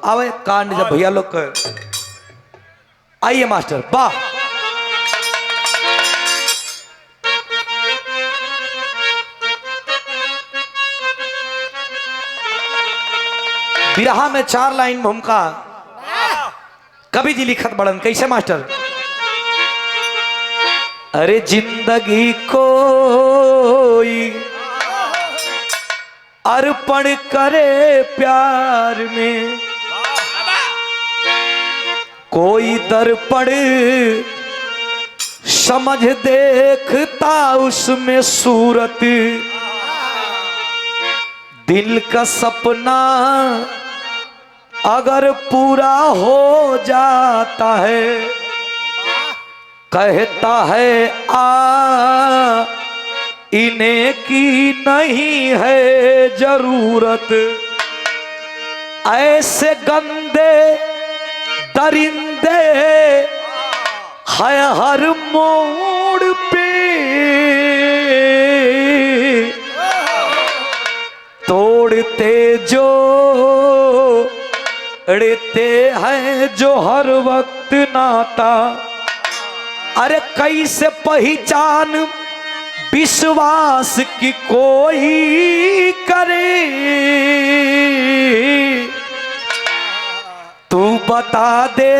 आवे कांड जब भैया लोग कर आइए मास्टर वाह। बिरहा में 4 लाइन भूमिका कवि जी लिखत बड़न कैसे मास्टर। अरे जिंदगी कोई अर्पण करे प्यार में, कोई दर्पण समझ देखता उसमें सूरत, दिल का सपना अगर पूरा हो जाता है, कहता है इन्हें की नहीं है जरूरत। ऐसे गंदे दरिंदे है हर मोड़ पे, तोड़ते जो अड़ते हैं जो हर वक्त नाता। अरे कैसे पहचान विश्वास की कोई करे, तू बता दे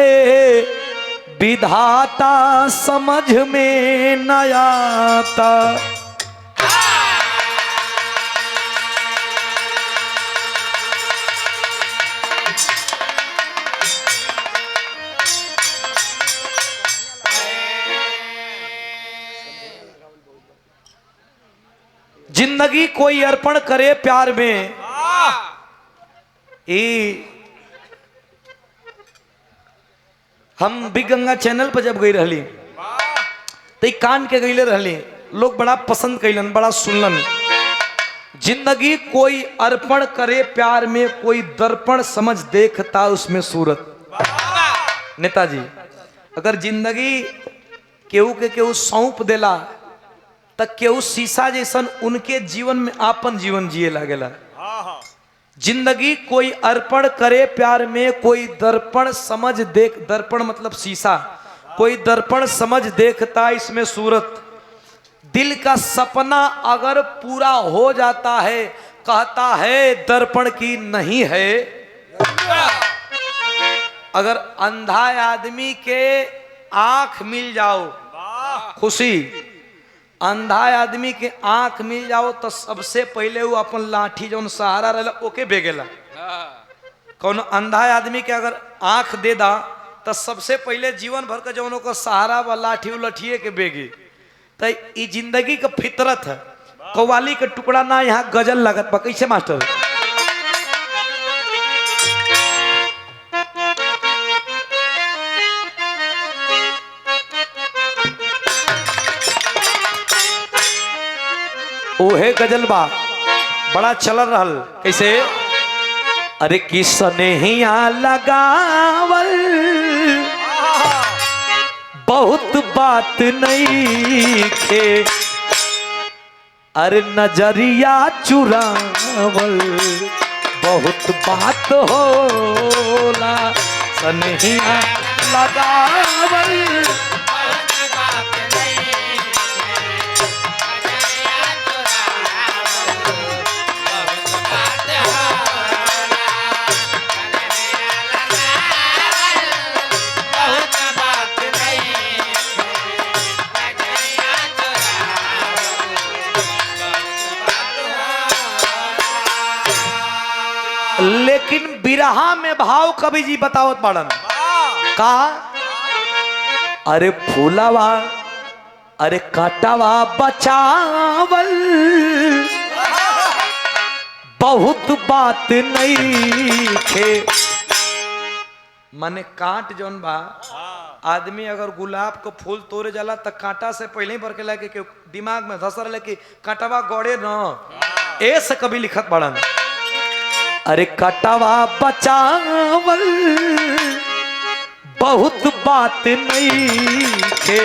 विधाता समझ में न आता। जिंदगी कोई अर्पण करे प्यार में, हम बिग गंगा चैनल पर जब गई रहली तो कान के गईले रहली, लोग बड़ा पसंद कैलन, बड़ा सुनलन। जिंदगी कोई अर्पण करे प्यार में, कोई दर्पण समझ देखता उसमें सूरत। नेताजी अगर जिंदगी केहू के केहू सौंप देला तक केहू शीशा जैसन उनके जीवन में आपन जीवन जिए लागेला। जिंदगी कोई अर्पण करे प्यार में, कोई दर्पण समझ देख, दर्पण मतलब शीशा, कोई दर्पण समझ देखता इसमें सूरत। दिल का सपना अगर पूरा हो जाता है, कहता है दर्पण की नहीं है। अगर अंधा आदमी के आंख मिल जाओ खुशी, अंधा आदमी के आंख मिल जाओ तो सबसे पहले वो अपन लाठी जो सहारा रहा ओके बेगेला। कौन अंधा आदमी के अगर आंख दे दा तो सबसे पहले जीवन भर का जो को सहारा व लाठी उलठिए के बेगी। तो ये जिंदगी का फितरत है। कव्वाली के टुकड़ा ना यहाँ गजल लगत बा कैसे मास्टर। ओहे गजल बा बड़ा चल रहल कैसे। अरे किसने हिया लगावल बहुत बात नहीं खे, अरे नजरिया चुरावल बहुत बात होला। सनहिया लगावल लेकिन बिरहा में भाव कवि जी बतावत पड़न का। अरे फूलावा अरे काटावा बचावल बहुत बात नहीं थे। माने कांट जौन बा, आदमी अगर गुलाब को फूल तोड़े जाला तो कांटा से पहले ही बरके लगे कि दिमाग में धसर लेके कांटावा गड़े न, ऐसे कभी लिखत पड़न। अरे कटावा बचावल बहुत बात नहीं थे,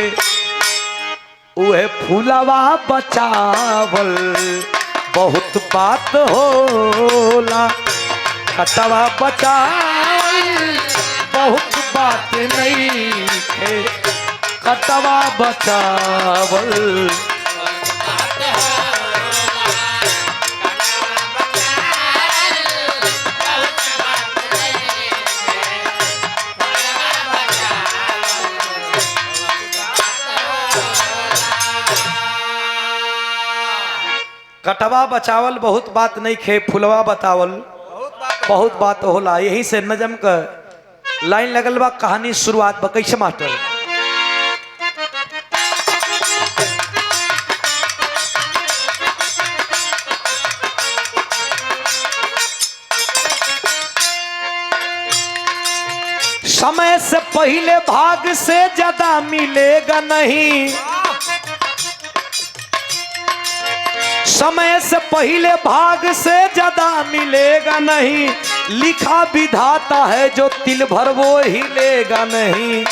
उहे फूलावा बचावल बहुत बात होला। कटावा बचावल बात नहीं खे कटवा बचावल। कटवा बचावल बहुत बात नहीं खे फुलवा बतावल बहुत बात होला। यही से नजम का लाइन लगल बा, कहानी शुरुआत बा कैसे मास्टर। समय से पहले भाग से ज्यादा मिलेगा नहीं, समय से पहले भाग से ज्यादा मिलेगा नहीं, लिखा विधाता है जो तिल भर वो हिलेगा नहीं।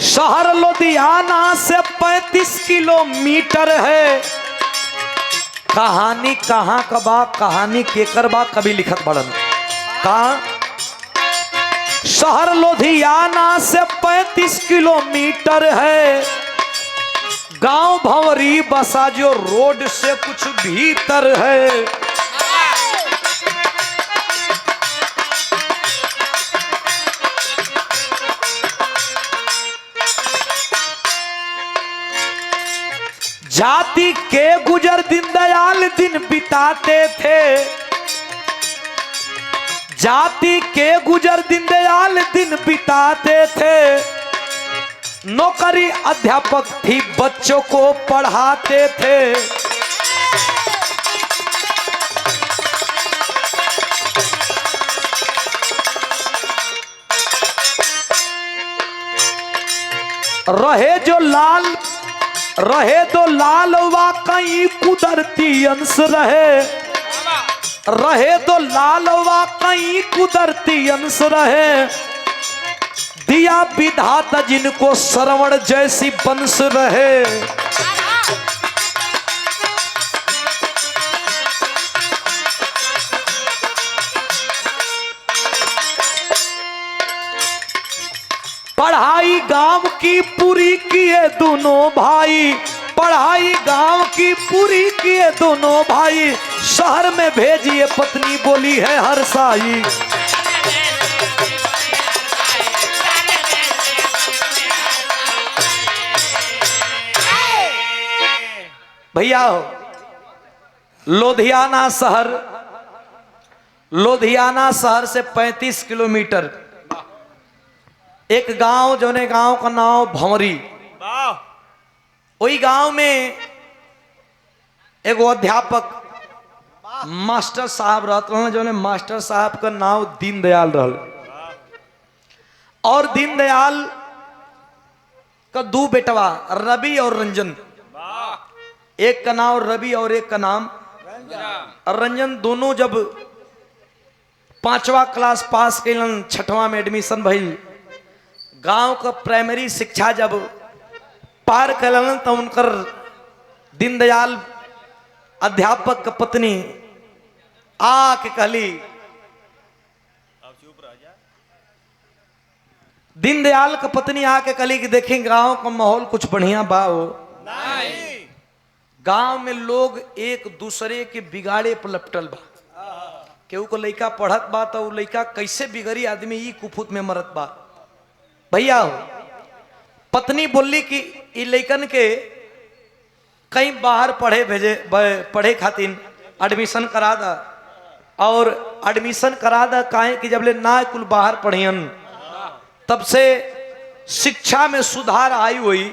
शहर लुधियाना से 35 किलोमीटर है, कहानी कहाँ का बा कहानी केकर बा कभी लिखत बड़न। कहाँ शहर लुधियाना से 35 किलोमीटर है, गांव भंवरी बसा जो रोड से कुछ भीतर है। जाति के गुजर दीनदयाल दिन बिताते थे, जाति के गुजर दीनदयाल दिन बिताते थे, नौकरी अध्यापक थी बच्चों को पढ़ाते थे। रहे तो लाल वाकई कुदरती अंश रहे, रहे तो लाल वाकई कुदरती अंश रहे, दिया विधाता जिनको श्रवण जैसी वंश रहे। पढ़ाई गांव की पूरी किए दोनों भाई, पढ़ाई गांव की पूरी किए दोनों भाई, शहर में भेजिए पत्नी बोली है हरसाई। भैया लुधियाना शहर से 35 किलोमीटर एक गांव जोने गांव का नाम भंवरी, वही गांव में एगो अध्यापक मास्टर साहब रहते हैं, जोने मास्टर साहब का नाम दीनदयाल रहल। और दीनदयाल का दो बेटवा रवि और रंजन, एक का नाम रवि और एक का नाम रंजन। दोनों जब 5वां क्लास पास कैलन, 6वां में एडमिशन भइल, गांव का प्राइमरी शिक्षा जब पार कैलन तो उनकर दीनदयाल अध्यापक का पत्नी आके कहली, दीनदयाल का पत्नी आके कहली कि देखें गांव का माहौल कुछ बढ़िया बा हो, गांव में लोग एक दूसरे के बिगाड़े पर लपटल बा, केहू को लइका पढ़त बा तो लइका कैसे बिगड़ी आदमी ई कुफुत में मरत बा। भैया पत्नी बोली कि ई लइकन के कहीं बाहर पढ़े खातिर एडमिशन करा दा, और एडमिशन करा दा काहे कि जब ले ना कुल बाहर पढ़ियन तब से शिक्षा में सुधार आई हुई,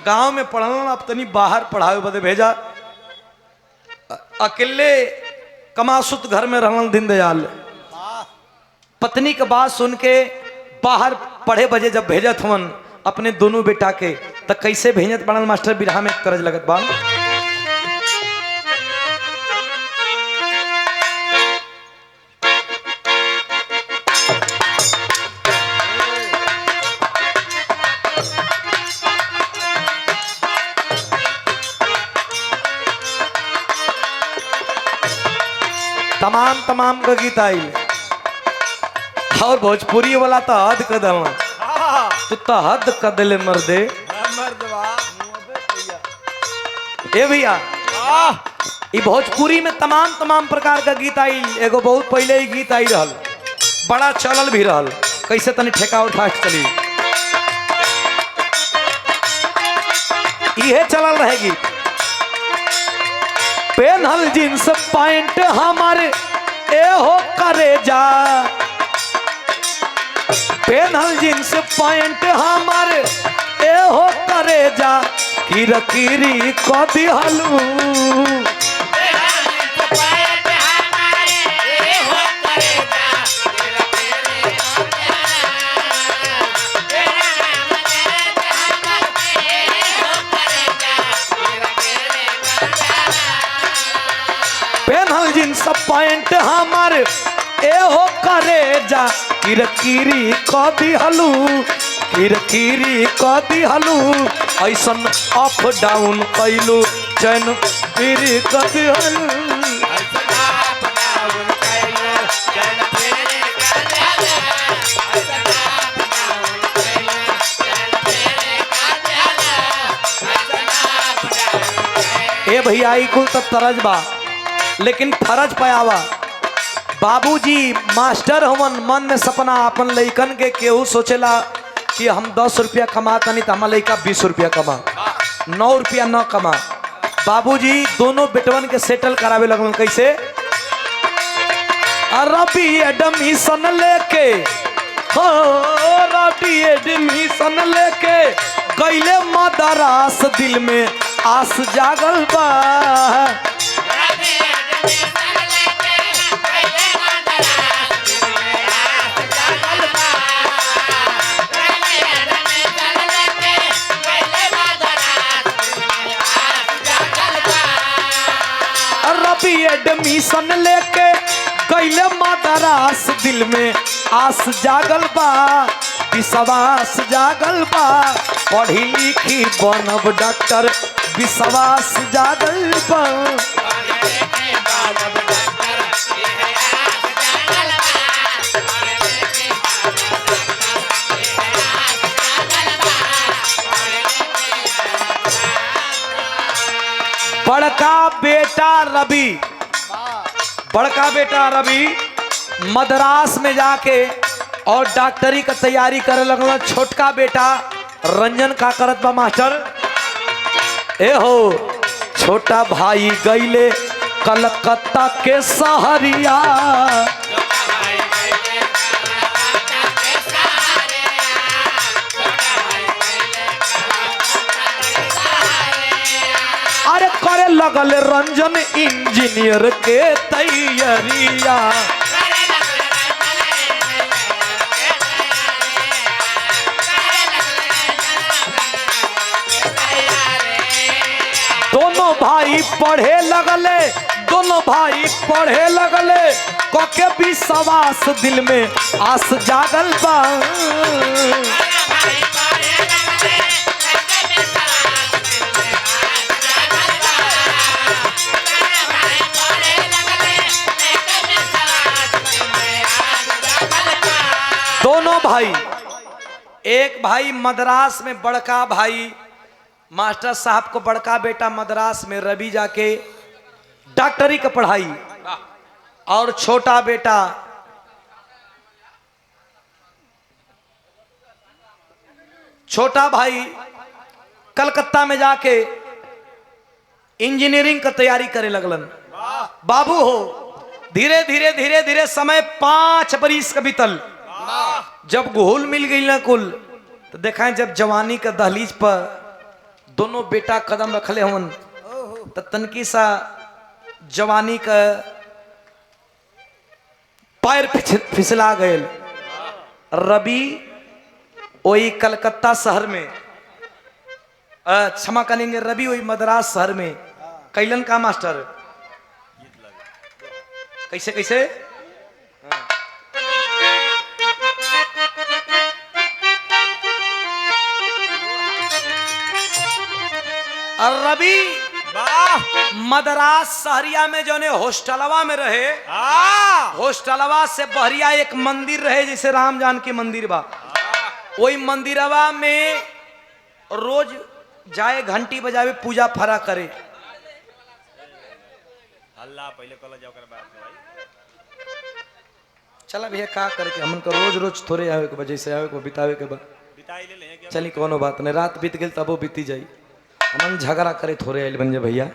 गांव में पढ़ल अब तनी बाहर पढ़ावे बदे भेजा। अकेले कमासुत घर में रहन दीनदयाल, पत्नी के बात सुन के बाहर पढ़े बजे जब भेजत हवन अपने दोनों बेटा के, तो कैसे भेजत बनल मास्टर बिरहा में तरज लगत बा। तमाम तमाम का गीत आई और भोजपुरी वाला तो हद कदल तू तो हद कदले मर्दे ए भैया ये भोजपुरी में तमाम तमाम प्रकार का गीत आई एगो बहुत पहले ही गीत आई रहल बड़ा चलल भी रहल कैसे तनी ठेका उठा चली ये चलल रहेगी पेनहल जींस पैंट हमारे ए हो करे जा पेनहल जींस पैंट हमारे ए हो करे जा किरकिरी को दिहलू पेनहल जींस पैंट हमारे ए हो करे जा किरकिरी को दिहलू किरकिरी को दिहलू ऐसन अप डाउन कैलू चैन फिरी को दिहलू ए भैया ई कुल तो तरज बा लेकिन फरज पयावा बाबूजी मास्टर हमन मन में सपना अपन लइकन के केहू सोचेला कि हम 10 रुपया कमाता नहीं तो हमारा लइका 20 रुपया कमा 9 रुपया न कमा बाबूजी दोनों बेटवन के सेटल करावे लगन कैसे रबी एडमिशन लेके हो रबी एडमिशन लेके गईले मदरास दिल में आस जागल बा रबी एडमिशन लेके गईले मदरास दिल में आस जागल बा विश्वास जागल बा पढ़ी लिखी बनब डॉक्टर विश्वास जागल बा बड़का बेटा रवि मद्रास में जाके और डॉक्टरी का तैयारी करे लगल छोटका बेटा रंजन का करत बा मास्टर ए हो छोटा भाई गईले कलकत्ता के सहरिया अरे करे लगल रंजन इंजीनियर के तैयारिया दोनों भाई पढ़े लगले कोके विश्वास दिल में आस जागल बा दोनों भाई एक भाई मद्रास में बड़का भाई मास्टर साहब को बड़का बेटा मद्रास में रवि जाके डॉक्टरी का पढ़ाई और छोटा बेटा छोटा भाई कलकत्ता में जाके इंजीनियरिंग का तैयारी करे लगलन। बाबू हो धीरे धीरे समय 5 बरिस का बीतल जब घोल मिल गई ना कुल तो देखा जब जवानी का दहलीज पर दोनों बेटा कदम रखले हवन तो तनकी सा जवानी का पैर फिसला गए। रवि वही कलकत्ता शहर में क्षमा करेंगे रवि वही मद्रास शहर में कैलन का मास्टर कैसे कैसे और रवि मद्रास शहरिया में जो हॉस्टलवा में रहे, हॉस्टलवा से बहरिया एक मंदिर रहे जैसे राम जानकी मंदिर बा, वही मंदिरवा में रोज जाए घंटी बजावे पूजा फरा करे। अल्लाह पहले कल जाओ कर बात भाई चला भैया का करके हमन को रोज रोज थोड़े आवे के वजह से आवे को बितावे के बा बिताई ले ले चली कोनो बात नहीं, रात बीत गेल तबो बीती जाई, हमन झगड़ा करे थोड़े आइल बन जे भैया।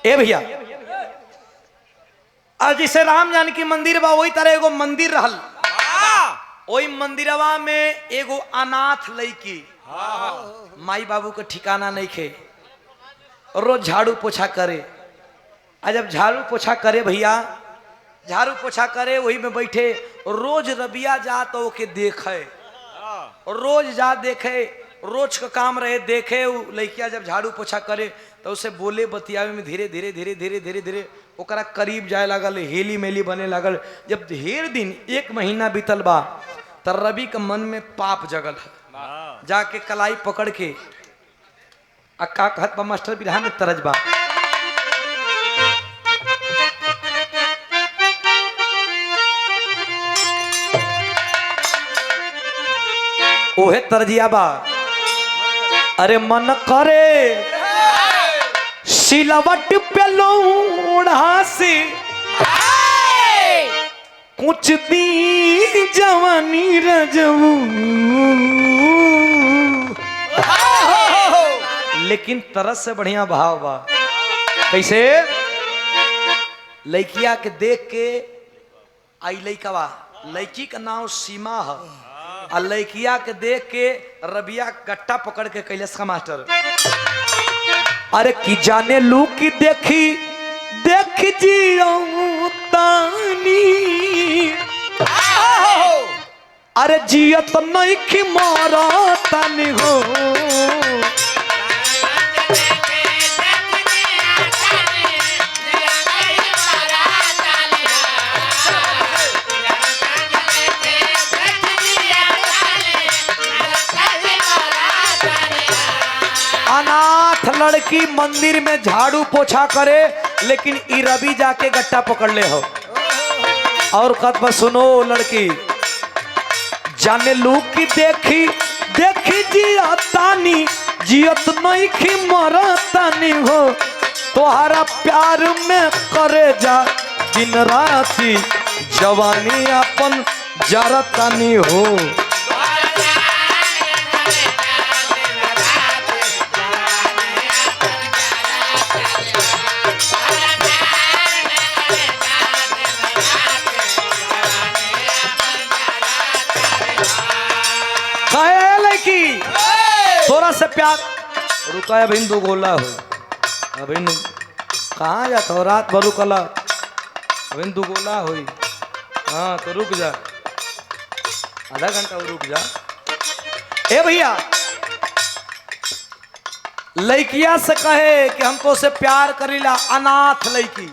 ए भैया आज जैसे राम जानकी मंदिर बा वही तरह एगो मंदिर रहल, वही मंदिरवा में एगो अनाथ लड़की माई बाबू के ठिकाना नहीं खे, रोज झाड़ू पोछा करे। आज जब झाड़ू पोछा करे भैया, झाड़ू पोछा करे वही में बैठे, रोज रबिया जा तो ओके देखे, रोज जा देखे, रोज का काम रहे देखे। लड़किया जब झाड़ू पोछा करे तो उसे बोले बतियावे में धीरे धीरे धीरे धीरे धीरे धीरे ओकरा करीब जाए लागल, हेली मेली बने लागल। जब ढेर दिन एक महीना बीतल बा तो रवि के मन में पाप जगल, जाके कलाई पकड़ के अक्का कहत बा मास्टर बिरहा में तरज बा, ओहे तरजिया बा, अरे मन करे सिलवट पे लोढ़ा से कुछ दी जवानी रजऊ, लेकिन तरस से बढ़िया भाव बा। कैसे लड़किया के देख के आई लड़का बा, लड़की का नाम सीमा है, और लड़किया के देख के रबिया गट्टा पकड़ के कैलेश का मास्टर, अरे की जाने लू की देखी देख जियो तानी, अरे जियत नहीं की मारा तानी हो, अनाथ लड़की मंदिर में झाड़ू पोछा करे, लेकिन ई रवि जाके गट्टा पकड़ ले हो। और कत बस सुनो लड़की, जाने लू की देखी देखी जिया तानी, जियत नहीं की मरा तानी हो, तोहरा प्यार में करे जा दिन राती, जवानी अपन जरा तानी हो। थोड़ा से प्यार रुका है बहन, दो गोला हो बहन, कहाँ जाता हो रात भर रुकला बहन, दो गोला हो, हाँ तो रुक जा, आधा घंटा रुक जा। ए भैया लड़किया से कहे कि हम तो से प्यार करीला, अनाथ लड़की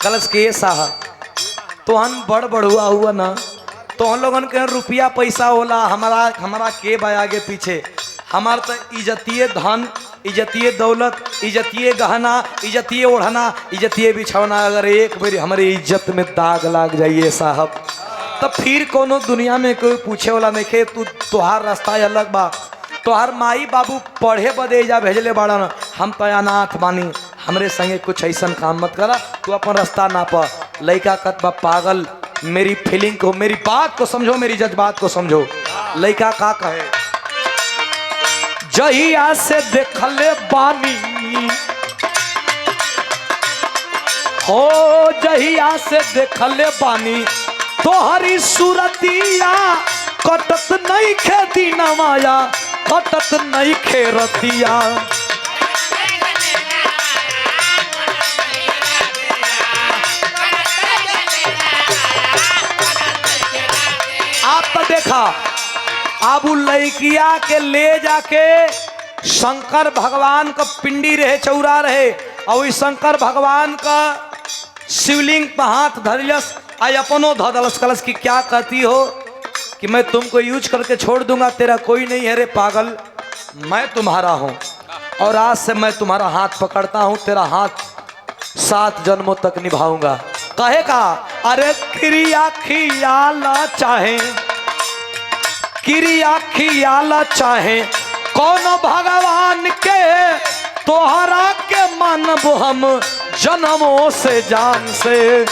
कलश के साहब तो हम बड़ बढ़ुआ हुआ ना, तो हम लोगन के रुपया पैसा होला, हमारा के बा आगे पीछे, हमार तो इज्जतिये धन, इज्जतिये दौलत, इज्जतिये गहना, इज्जतिये ओढ़ना, इज्जतिये बिछौना, अगर एक बार हमारे इज्जत में दाग लाग जाइए साहब, तो फिर कोनो दुनिया में कोई पूछे वाला नहीं खे। तू तोहार रास्ता अलग बा, तोहार माई बाबू पढ़े बदे जा भेजले बाड़ा न, हम तो अनाथ बानी, हमरे संगे कुछ ऐसा काम मत करा, तू अपन रास्ता ना पा। लड़का कत बा पागल, मेरी फीलिंग को, मेरी बात को समझो, मेरी जज्बात को समझो। लड़का का कहे, जहिया से देखले बानी हो, जहिया से देखले बानी तोहरी सूरतिया, कटत नहीं खे दीना माया, कटत नहीं खे रतिया। आप तो देखा अब लड़किया के ले जाके शंकर भगवान का पिंडी रहे, चौरा रहे, और इस शंकर भगवान का शिवलिंग पर हाथ धरलस, आई अपनो धदलस, कलश की क्या कहती हो कि मैं तुमको यूज करके छोड़ दूंगा, तेरा कोई नहीं है रे पागल, मैं तुम्हारा हूं। और आज से मैं तुम्हारा हाथ पकड़ता हूं, तेरा हाथ 7 जन्मों तक निभाऊंगा। कहे का अरे क्रिया खियाला चाहे, क्रिया खियाला चाहे कौन भगवान के, तोहरा के मानब हम जन्मों से जान से।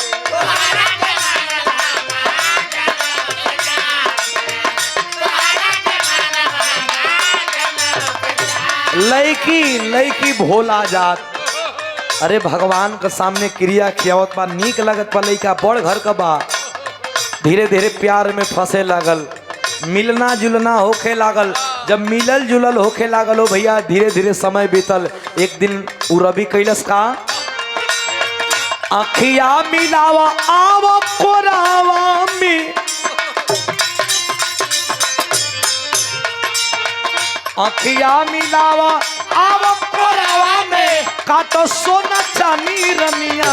लड़की लड़की भोला जात, अरे भगवान के सामने क्रिया खियावत बा, नीक लगत बा, लड़का बड़ घर का बा। धीरे धीरे प्यार में फंसे लागल, मिलना जुलना होखे लागल। जब मिलल जुलल होखे लागल हो भैया, धीरे धीरे समय बीतल। एक दिन उ रवि कैलस का, अखिया मिलावा आवा कोरावा में, अखिया मिलावा आवा कोरावा में, काटो सोना चांदी रमिया।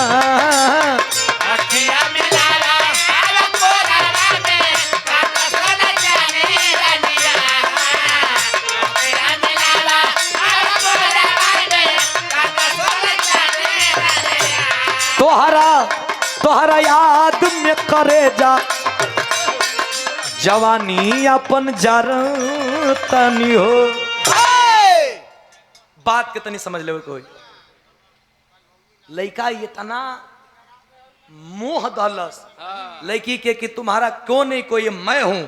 अखिया मिलावा आवा कोरावा में, काटो सोना चांदी रमिया। अखिया मिलावा आवा कोरावा में, काटो सोना चांदी रमिया। तोहरा याद में करे जा जवानी अपन जरतनी हो। बात के तनी समझ ले कोई लड़का इतना मोह दहलस लड़की के कि तुम्हारा क्यों नहीं कोई, मैं हूं।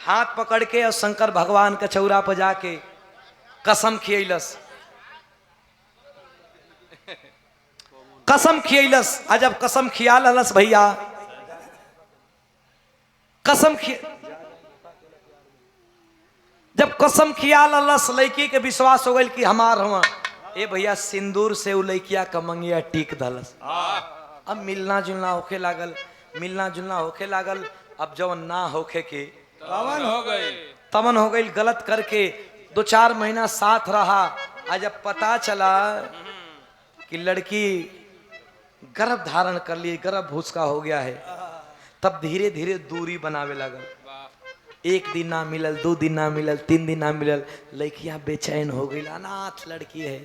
हाथ पकड़ के और शंकर भगवान के चौरा पर जाके कसम खियलस, कसम खियलस। आ जब कसम खिया ललस भैया, कसम जब कसम खिया ललस, लड़की के विश्वास हो गई कि हमार हुआ। ए भैया सिंदूर से उ लड़किया का मंगिया टीक दलस। अब मिलना जुलना होखे लागल, मिलना जुलना होखे लागल। अब जब ना होखे के तमन हो गई, गलत करके 2-4 महीना साथ रहा। आज जब पता चला कि लड़की गर्भ धारण कर ली, गर्भ भूसका हो गया है, तब धीरे धीरे दूरी बनावे लगल। 1 दिन ना मिलल, 2 दिन ना मिलल, 3 दिन ना मिलल, लड़कियां बेचैन हो गई। अनाथ लड़की है,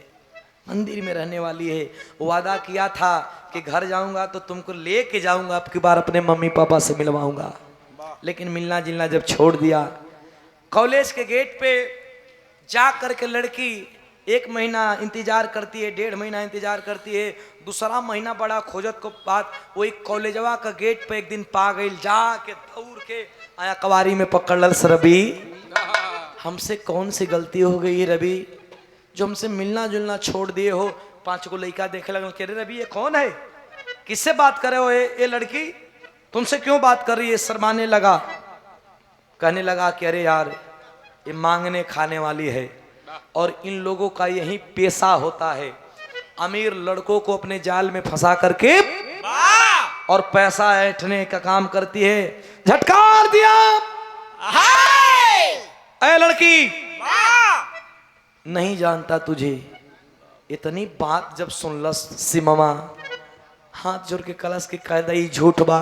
मंदिर में रहने वाली है। वादा किया था कि घर जाऊंगा तो तुमको लेके जाऊंगा, अब की बार अपने मम्मी पापा से मिलवाऊंगा। लेकिन मिलना जुलना जब छोड़ दिया, कॉलेज के गेट पे जा करके लड़की 1 महीना इंतजार करती है, 1.5 महीना इंतजार करती है, दूसरा महीना बड़ा खोजत को बाद वही कॉलेजवा का गेट पे एक दिन पा गई। जाके दौड़ के आया कवारी में पकड़ लल। रवि हमसे कौन सी गलती हो गई है रवि, जो हमसे मिलना जुलना छोड़ दिए हो। 5 को लड़का देखे लगल, कह रहे रवि ये कौन है, किससे बात करे हो, ये लड़की तुमसे क्यों बात कर रही है। शर्माने लगा, कहने लगा कि अरे यार ये मांगने खाने वाली है और इन लोगों का यही पेशा होता है। अमीर लड़कों को अपने जाल में फंसा करके और पैसा ऐंठने का काम करती है। झटकार दिया, ऐ लड़की नहीं जानता तुझे। इतनी बात जब सुनलस सिममा, हाथ जोड़ के कलश के कायदा ही झूठ बा,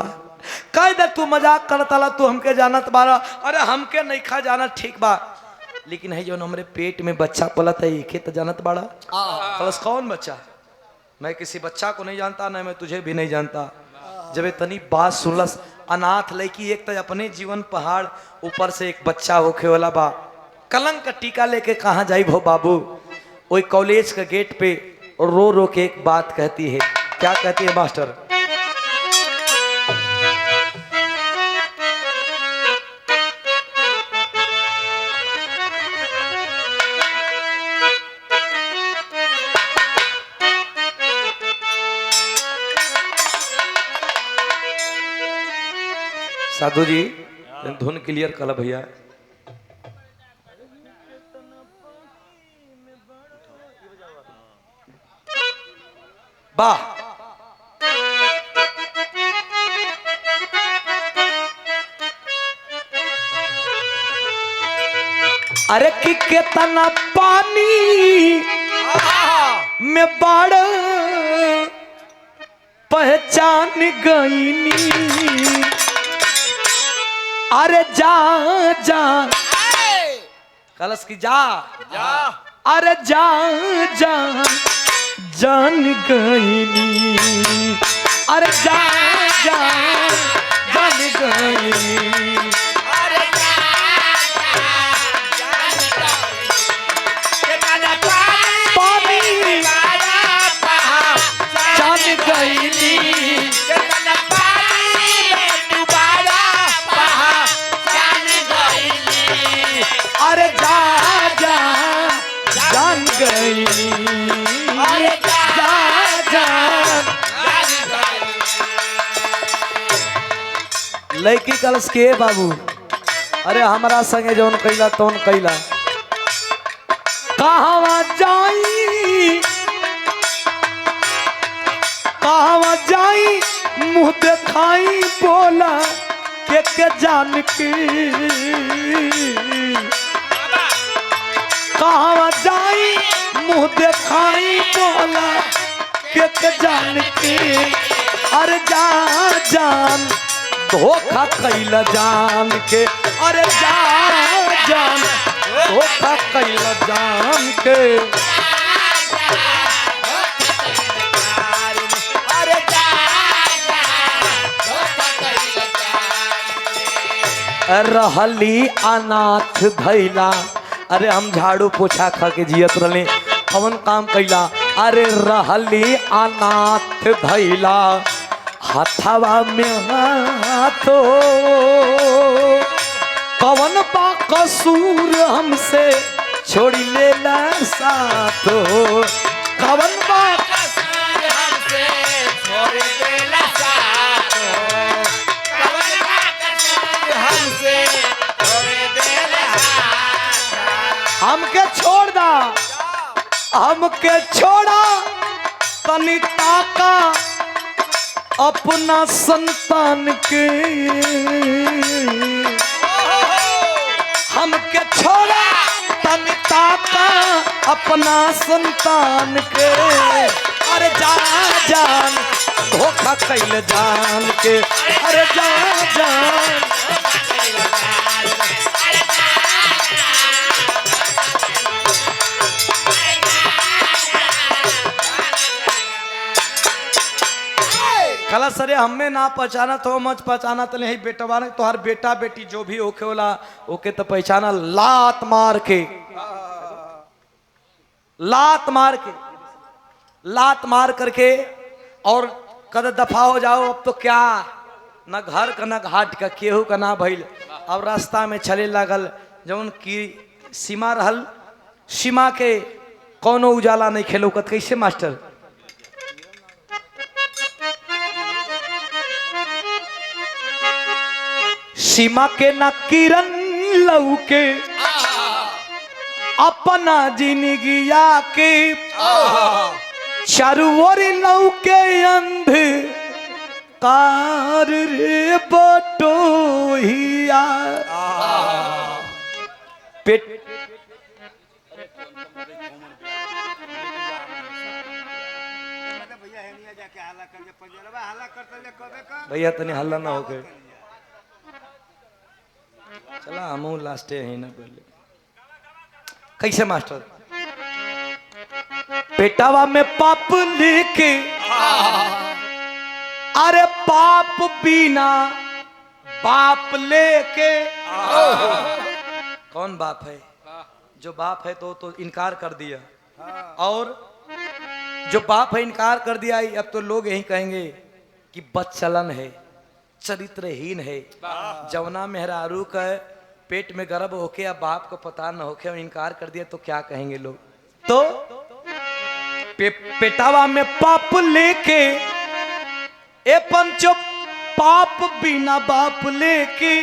कायदा तू मजाक करता, तू हमके जानत बारा। अरे हमके नहीं खा जाना ठीक बा, लेकिन है जो हमरे पेट में बच्चा पलत है ये तो जानत बाड़ा। कलश कौन बच्चा, मैं किसी बच्चा को नहीं जानता, ना मैं तुझे भी नहीं जानता। जब इतनी बात सुनलस, अनाथ लड़की, एक तो अपने जीवन पहाड़, ऊपर से एक बच्चा होखे वाला बा। कलंक का टीका लेके कहाँ जाई भो बाबू। वही कॉलेज के गेट पे रो रो के एक बात कहती है। क्या कहती है मास्टर, साधु जी धुन क्लियर कल भैया। वाह, अरे कि कितना पानी में बाढ़ पहचान गईनी। अरे जा जा कलश की जा जा, अरे जान जान जान गईनी, अरे जान जान जान गईनी, अरे पानी जान गईनी, अरे जा जा जान गईनी, अरे जा जान। लड़की कलश के बाबू, अरे हमारा संगे जौन कैला तौन कैला, कहवा जाई कहवा जाई मुँह देखाई बोला के जान के, कहवा जाई मुँह देखाई बोला के जान के, अरे जा जान धोखा कैला जान के, अरे जा जान धोखा कैला जान के। रहली अनाथ धैला, अरे हम झाड़ू पोछा खा के जियत रहले, कौन काम कैला, अरे रहली अनाथ धैला हथवा में हाथो, कौन बा कसूर हमसे छोड़ी लेला साथो, कौन बा कसूर हमसे छोड़ देला साथो, कौन बा कसूर हमसे छोड़ देला साथो, हमके छोड़ दा, हमके छोड़ा तनी ताका अपना संतान के, हमके छोड़ा तनी ताका अपना संतान के, अरे जा जान धोखा कैल जान के, अरे जा जान। कला सरे हमें ना पहचाना तो मच पहचाना तो नहीं बेटवा ने, तो हर बेटा बेटी जो भी ओके होला ओके तो पहचाना, लात मार के, लात मार के, लात मार करके और कद दफा हो जाओ, अब तो क्या न घर का न घाट का केहू का ना भइल। अब रास्ता में चले लागल जौन की सीमा रहल, सीमा के कौनो उजाला नहीं खेलो कत, कैसे मास्टर सीमा के न किरण लौके अपना जिंदगिया के, चारू ओर लौके अंध कार रे बटोहिया, पेट भैया तनी हल्ला ना होके, चला हम लास्ट है ना पहले। कैसे मास्टर पेटावा में पाप लेके, अरे पाप बिना बाप लेके, कौन बाप है, जो बाप है तो इनकार कर दिया, और जो बाप है इनकार कर दिया, अब तो लोग यही कहेंगे कि बदचलन है, चरित्रहीन है। जवना मेहरारू का पेट में गर्भ होके अब बाप को पता न होके इनकार कर दिया तो क्या कहेंगे लोग। तो पेटावा में पाप लेके ए पंचो पाप बिना बाप लेके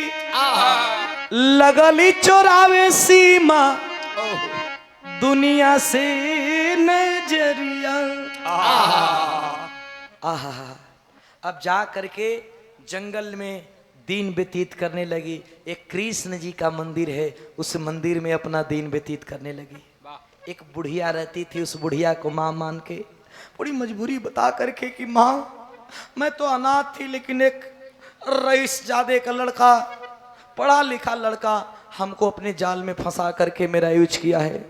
लगली चोरावे सीमा दुनिया से नजरिया। आहा अब जा करके जंगल में दिन व्यतीत करने लगी। एक कृष्ण जी का मंदिर है, उस मंदिर में अपना दिन व्यतीत करने लगी। एक बुढ़िया रहती थी, उस बुढ़िया को माँ मान के बड़ी मजबूरी बता करके कि माँ मैं तो अनाथ थी, लेकिन एक रईस जादे का लड़का, पढ़ा लिखा लड़का हमको अपने जाल में फंसा करके मेरा यूज किया है।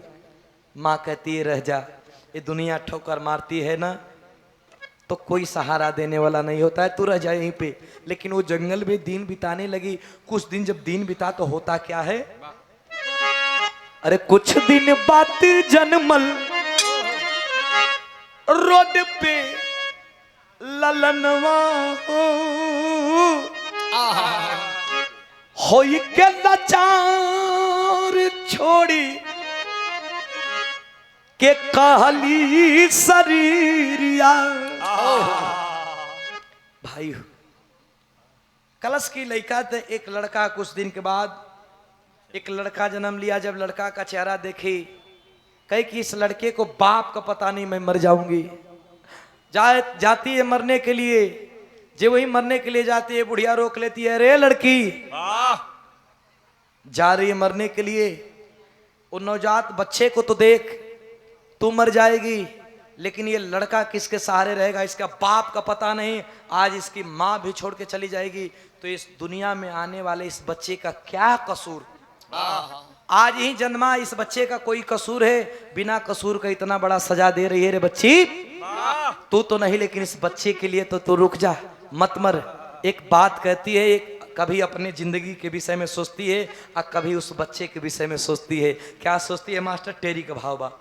माँ कहती है रह जा, ये दुनिया ठोकर मारती है ना तो कोई सहारा देने वाला नहीं होता है, तू रह जा यहीं पे। लेकिन वो जंगल में दिन बिताने लगी। कुछ दिन जब दिन बिता तो होता क्या है, अरे कुछ दिन बाद जनमल रोड पे ललनवा होई के लाचार छोड़ी के कहली शरीरिया। भाई कलश की लड़का थे, एक लड़का कुछ दिन के बाद एक लड़का जन्म लिया। जब लड़का का चेहरा देखी कही कि इस लड़के को बाप का पता नहीं, मैं मर जाऊंगी। जाती है मरने के लिए, जो वही मरने के लिए जाती है बुढ़िया रोक लेती है, अरे लड़की जा रही है मरने के लिए, वो नवजात बच्चे को तो देख, तू मर जाएगी लेकिन ये लड़का किसके सहारे रहेगा, इसका बाप का पता नहीं, आज इसकी माँ भी छोड़ के चली जाएगी, तो इस दुनिया में आने वाले इस बच्चे का क्या कसूर, आज ही जन्मा इस बच्चे का कोई कसूर है, बिना कसूर का इतना बड़ा सजा दे रही है रे बच्ची, तू तो नहीं लेकिन इस बच्चे के लिए तो तू रुक जा, मत मर। एक बात कहती है, एक कभी अपने जिंदगी के विषय में सोचती है और कभी उस बच्चे के विषय में सोचती है। क्या सोचती है मास्टर, टेरी का भाव बा,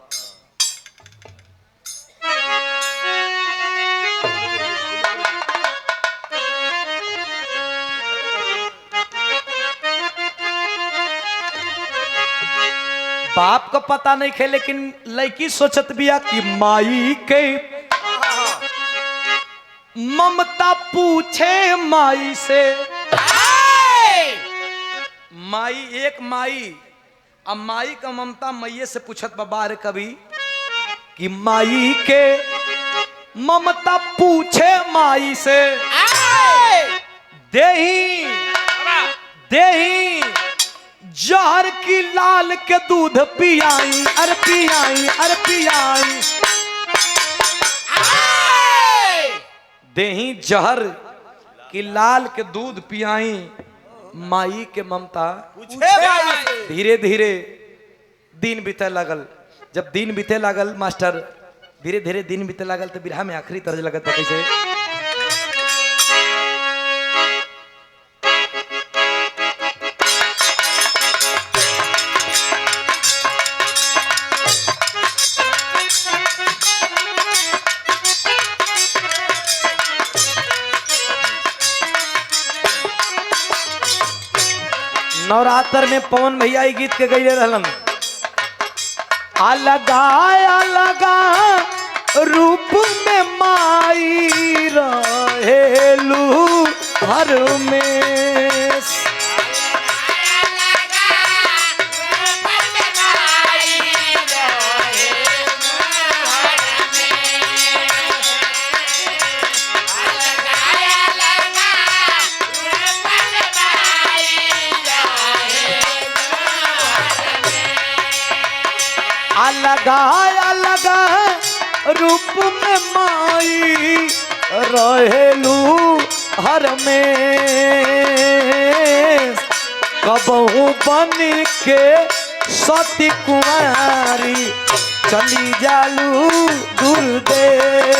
बाप का पता नहीं खे लेकिन लड़की सोचत बिया कि माई के ममता पूछे माई से। माई एक माई, अब माई का ममता मैये से पूछत बाबार कभी कि माई के ममता पूछे माई से, देही देही जहर की लाल के दूध पियाई, अरे पियाई, अरे पियाई, देही जहर की लाल के दूध पियाई, माई के ममता धीरे धीरे दिन बीते लगल। जब दिन बीते लागल मास्टर, धीरे धीरे दिन बीते लागल तो बिरहा में आखिरी तर्ज लगत कैसे, नवरात्र में पवन भैया ही गीत के गईले रहलन, अलगा अलगा रूप में माई रहेलू हर में, अलगा अलगा रूप में माई रहेलू हर में, कबहू बन के सती कुंवारी चली जालू गुरुदेव,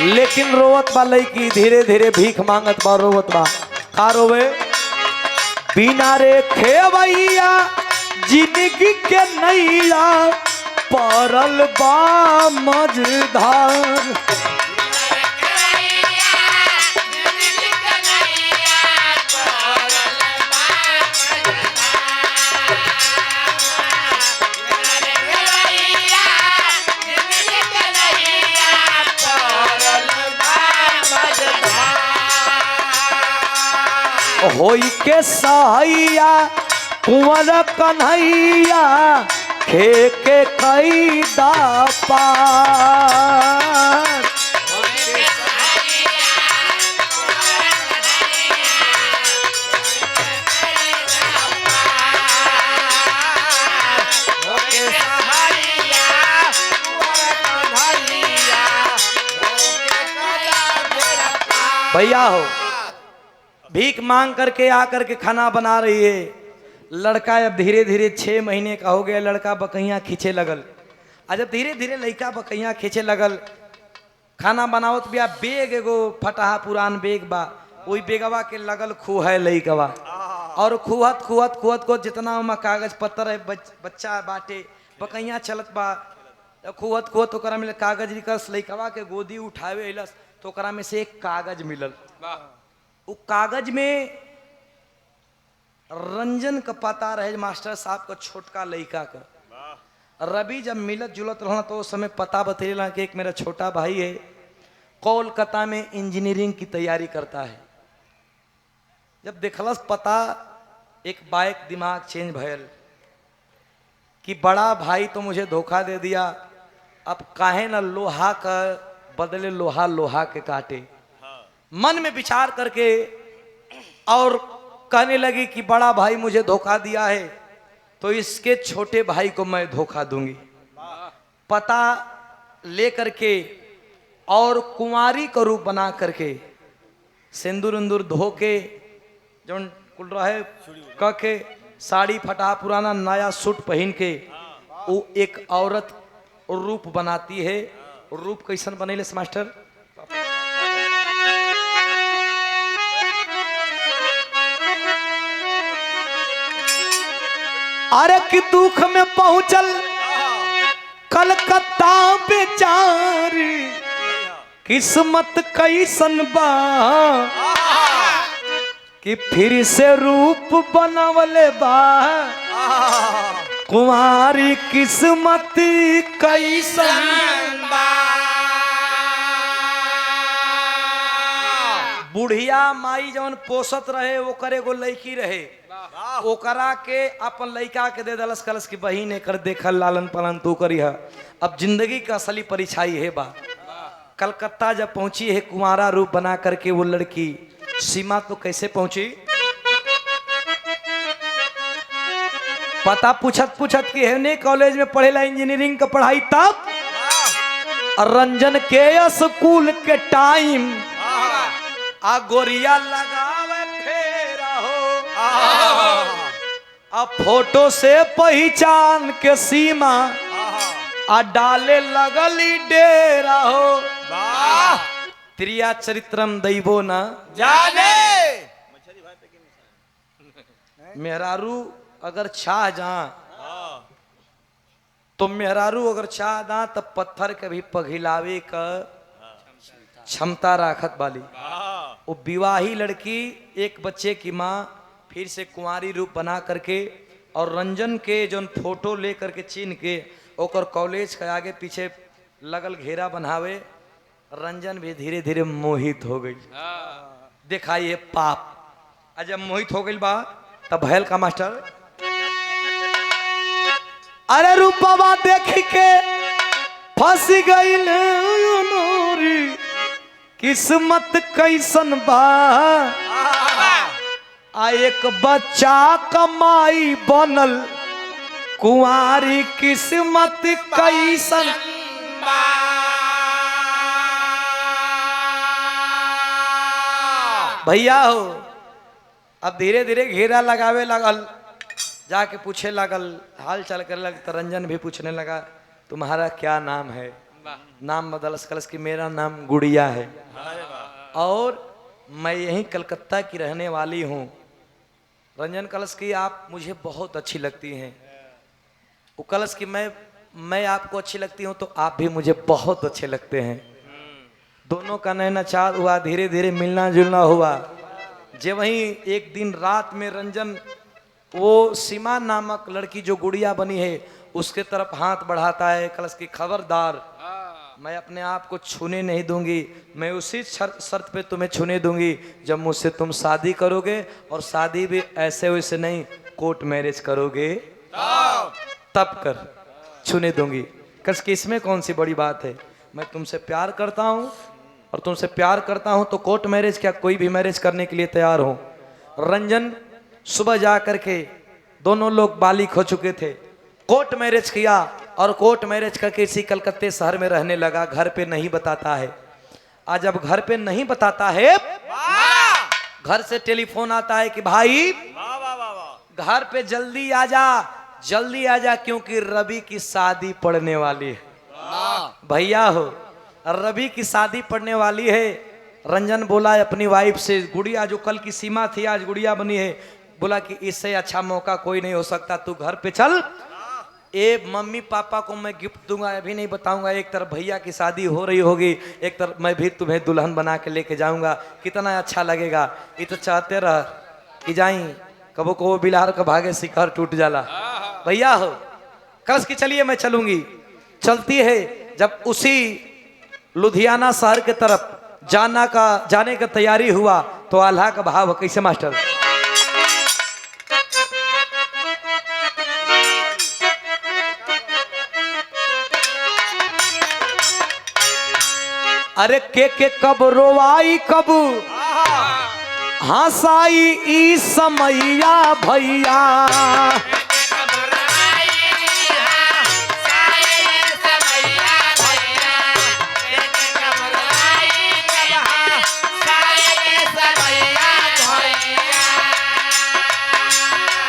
लेकिन रोवत बा लईकी, धीरे धीरे भीख मांगत बा, रोवत बा, का रोवे, बिना रे खेवैया जिंदगी के नैया परल बा मझधार, होई के सहाइया कुंवर कन्हैया खे के कई दा पार, भैया हो, भीख मांग करके आकर के खाना बना रही है। लड़का अब धीरे धीरे 6 महीने का हो गया, लड़का बकैया खींचे लगल। जब धीरे धीरे लड़का बकैया खींचे लगल, खाना बनावत बिया, बेग एगो फटाहा पुरान बेग बा, वही बेगवा के लगल खूह है लइकवा, और खुहत खुहत खुहत को जितना उमा कागज पत्तर है, बच्चा बाटे बकैया चलत बा, खुहत खुहत ओकरा में कागज निकलस, लइकवा के गोदी उठावे अइलस तो ओकरा में से एक कागज मिलल। वो कागज में रंजन का पता रहे, मास्टर साहब का छोटका लइका का। रवि जब मिलत जुलत रहा तो उस समय पता बतेला कि एक मेरा छोटा भाई है, कोलकाता में इंजीनियरिंग की तैयारी करता है। जब देखलस पता, एक बाइक दिमाग चेंज भयल कि बड़ा भाई तो मुझे धोखा दे दिया, अब काहे ना लोहा का बदले लोहा लोहा के काटे। मन में विचार करके और कहने लगी कि बड़ा भाई मुझे धोखा दिया है तो इसके छोटे भाई को मैं धोखा दूंगी। पता ले करके और कुंवारी का रूप बना करके सिंदूर उंदूर धो के जो कुल रहे क के साड़ी फटा पुराना नया सूट पहन के वो एक औरत रूप बनाती है। रूप कैसन बनेले मास्टर? अरे कि दुख में पहुंचल कलकत्ता बेचारी, किस्मत कैसन बा कि फिर से रूप बनवले बा, कुमारी किस्मत कैसन बा। बुढ़िया माई जवन पोसत रहे वो करे गो लड़की रहे, ओकरा के अपन लड़का के दे दलस, कलस की बहिन एकर देखल लालन पालन तू करी है। अब जिंदगी का असली परिछाई है बा। कलकत्ता जब पहुंची है कुंवारा रूप बना करके वो लड़की, सीमा तो कैसे पहुंची? पता पूछत पूछत की है ने कॉलेज में पढ़ेला इंजीनियरिंग का पढ़ाई, तब रंजन के स्कूल के टाइम आ गोरिया लगावे फेरा हो, अब फोटो से पहचान के सीमा आ डाले लगली डेरा हो। त्रिया चरित्रम दैवो न जाने। मेहरारू अगर छा जा तो मेहरारू अगर छा जा तब पत्थर के भी पघिलावे का क्षमता राखत वाली। वो विवाही लड़की एक बच्चे की माँ फिर से कुंवारी रूप बना करके और रंजन के जो फोटो ले करके छीन के ओकर कॉलेज के आगे पीछे लगल घेरा बनावे। रंजन भी धीरे धीरे मोहित हो गई। देखा ये पाप। जब मोहित हो गई बा तब भैल का मास्टर, अरे रूपवा देख के फंस गई नोरी, किस्मत कैसन बा आ एक बच्चा कमाई बनल, कुंवारी किस्मत कैसन बा। भैया हो, अब धीरे धीरे घेरा लगावे लगल, जाके पूछे लगल, हाल चाल करे लग। तो रंजन भी पूछने लगा तुम्हारा क्या नाम है? नाम बदलस कलस की मेरा नाम गुड़िया है और मैं यहीं कलकत्ता की रहने वाली हूँ। रंजन कलश की आप मुझे बहुत अच्छी लगती हैं। वो कलश की मैं आपको अच्छी लगती हूँ तो आप भी मुझे बहुत अच्छे लगते हैं। दोनों का नैना चार हुआ, धीरे धीरे मिलना जुलना हुआ। जे वहीं एक दिन रात में रंजन वो सीमा नामक लड़की जो गुड़िया बनी है उसके तरफ हाथ बढ़ाता है। कलश की खबरदार, मैं अपने आप को छूने नहीं दूंगी, मैं उसी शर्त पे तुम्हें छूने दूंगी जब मुझसे तुम शादी करोगे, और शादी भी ऐसे वैसे नहीं, कोर्ट मैरिज करोगे तब कर छूने दूंगी। कस कि इसमें कौन सी बड़ी बात है? मैं तुमसे प्यार करता हूँ और तुमसे प्यार करता हूँ तो कोर्ट मैरिज क्या, कोई भी मैरिज करने के लिए तैयार हूँ। रंजन सुबह जा करके दोनों लोग बालिग हो चुके थे, कोर्ट मैरिज किया और कोर्ट मैरिज करके इसी कलकत्ते शहर में रहने लगा। घर पे नहीं बताता है। आज जब घर पे नहीं बताता है, घर से टेलीफोन आता है कि भाई घर पे जल्दी आ जा क्योंकि रवि की शादी पड़ने वाली है। भैया हो, रवि की शादी पड़ने वाली है। रंजन बोला अपनी वाइफ से, गुड़िया जो कल की सीमा थी आज गुड़िया बनी है, बोला कि इससे अच्छा मौका कोई नहीं हो सकता, तू घर पे चल। मम्मी पापा को मैं गिफ्ट दूंगा, अभी नहीं बताऊंगा। एक तरफ भैया की शादी हो रही होगी, एक तरफ मैं भी तुम्हें दुल्हन बना के लेके जाऊंगा, कितना अच्छा लगेगा। ये तो चाहते रह कि जाई कबो को बिलार का भागे शिखर टूट जाला। भैया हो, कस की चलिए मैं चलूंगी। चलती है, जब उसी लुधियाना शहर के तरफ जाने का तैयारी हुआ तो आल्हा का भाव कैसे मास्टर? अरे के कब रोवाई कब हंसाई ई समैया भैया।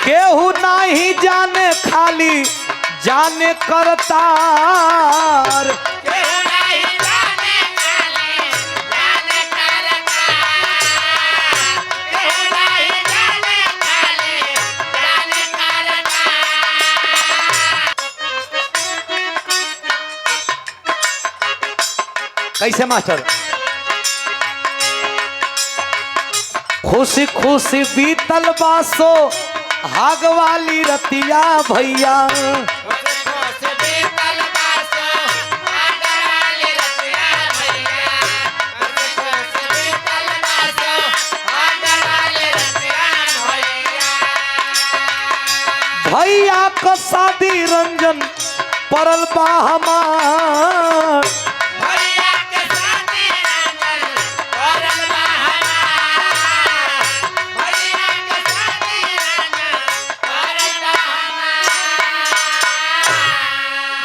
केहू नहीं जाने खाली जाने करतार। कैसे मास्टर? खुशी खुशी बीतल बासो हाग वाली रतिया भैया। भैया को शादी रंजन परल बा हमार।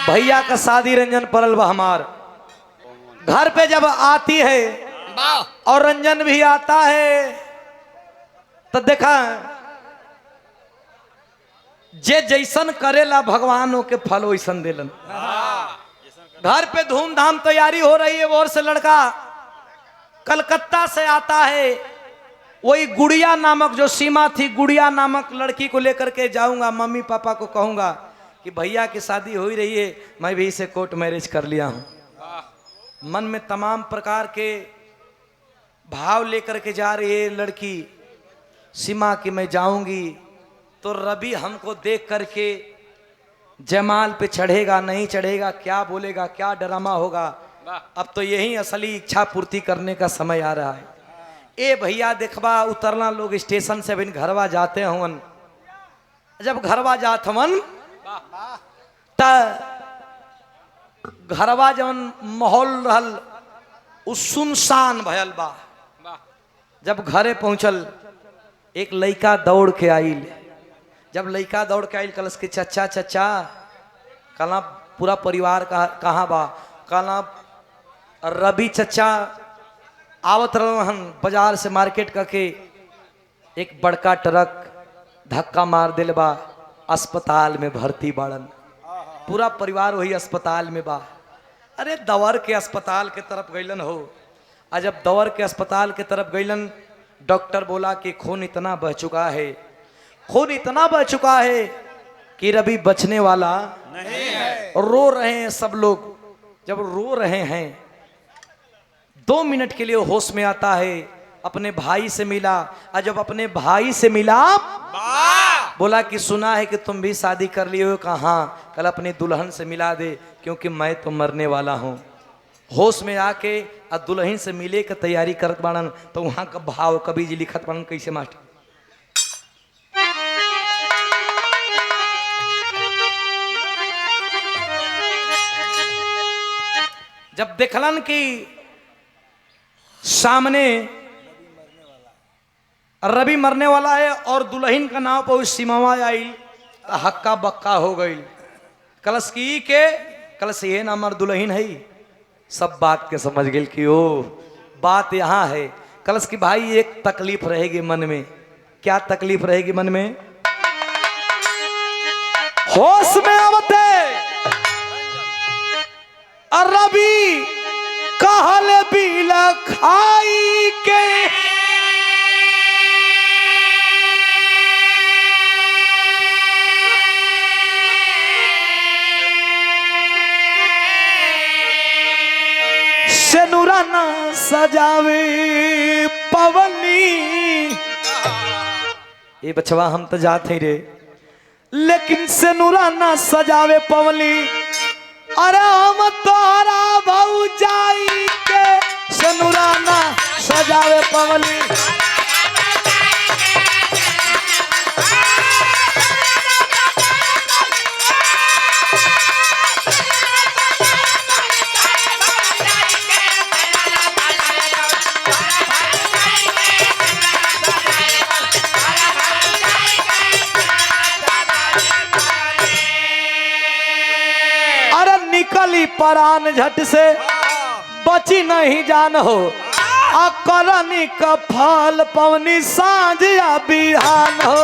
भैया का शादी रंजन परल बा हमार। घर पे जब आती है और रंजन भी आता है तो देखा जे जैसन करेला भगवानों के फल वैसन देलन। घर पे धूमधाम तैयारी हो रही है। वो ओर से लड़का कलकत्ता से आता है। वही गुड़िया नामक जो सीमा थी, गुड़िया नामक लड़की को लेकर के जाऊंगा, मम्मी पापा को कहूंगा कि भैया की शादी हो ही रही है, मैं भी इसे कोर्ट मैरिज कर लिया हूं। मन में तमाम प्रकार के भाव लेकर के जा रही है लड़की सीमा की मैं जाऊंगी तो रवि हमको देख करके जयमाल पे चढ़ेगा नहीं चढ़ेगा, क्या बोलेगा, क्या ड्रामा होगा। अब तो यही असली इच्छा पूर्ति करने का समय आ रहा है। ए भैया देखबा उतरना लोग स्टेशन से बिन घरवा जाते हवन। जब घरवा जात हवन त घरवा जवन माहौल रहल उ सुनसान भयल बा। जब घरे पहुंचल एक लड़का दौड़ के आइल। जब लड़का दौड़ के आइल कलश के चचा चचा कहला पूरा परिवार कहाँ बा? कहला रवि चचा आवत रहन बाजार से मार्केट करके, एक बड़का ट्रक धक्का मार दिल बा, अस्पताल में भर्ती बाड़न। पूरा परिवार वही अस्पताल में बा। अरे दवर के अस्पताल के तरफ गईलन हो। आज जब दवर के अस्पताल के तरफ गईलन, डॉक्टर बोला कि खून इतना बह चुका है, खून इतना बह चुका है कि रवि बचने वाला नहीं है। रो रहे हैं सब लोग। जब रो रहे हैं 2 मिनट के लिए होश में आता है, अपने भाई से मिला। और जब अपने भाई से मिला बोला कि सुना है कि तुम भी शादी कर लिए हो। कहाँ? कल अपनी दुल्हन से मिला दे क्योंकि मैं तो मरने वाला हूँ। होश में आके और दुल्हन से मिले के तैयारी करत बाड़न तो वहाँ का भाव कवि जी लिखत बाड़न कैसे मास्टर? जब देखलन कि सामने रवि मरने वाला है और दुल्हन का नाव पर सीमावा आई, हक्का बक्का हो गई। कलश की के कलश ये ना मर दुल्हन है। सब बात के समझ गए कि ओ बात यहाँ है कलश की भाई एक तकलीफ रहेगी मन में। क्या तकलीफ रहेगी मन में? होश में आवते रवि कहल बिला खाई के सेनुराना सजावे पवनी। ये बचवा हम तो जाते रे लेकिन सेनुराना सजावे पवनी। अरे हम तोरा भौजाई के सेनुराना सजावे पवनी। निकली परान झट से बची नहीं जान हो करनी का फल पवनी सांझ या बिहान हो।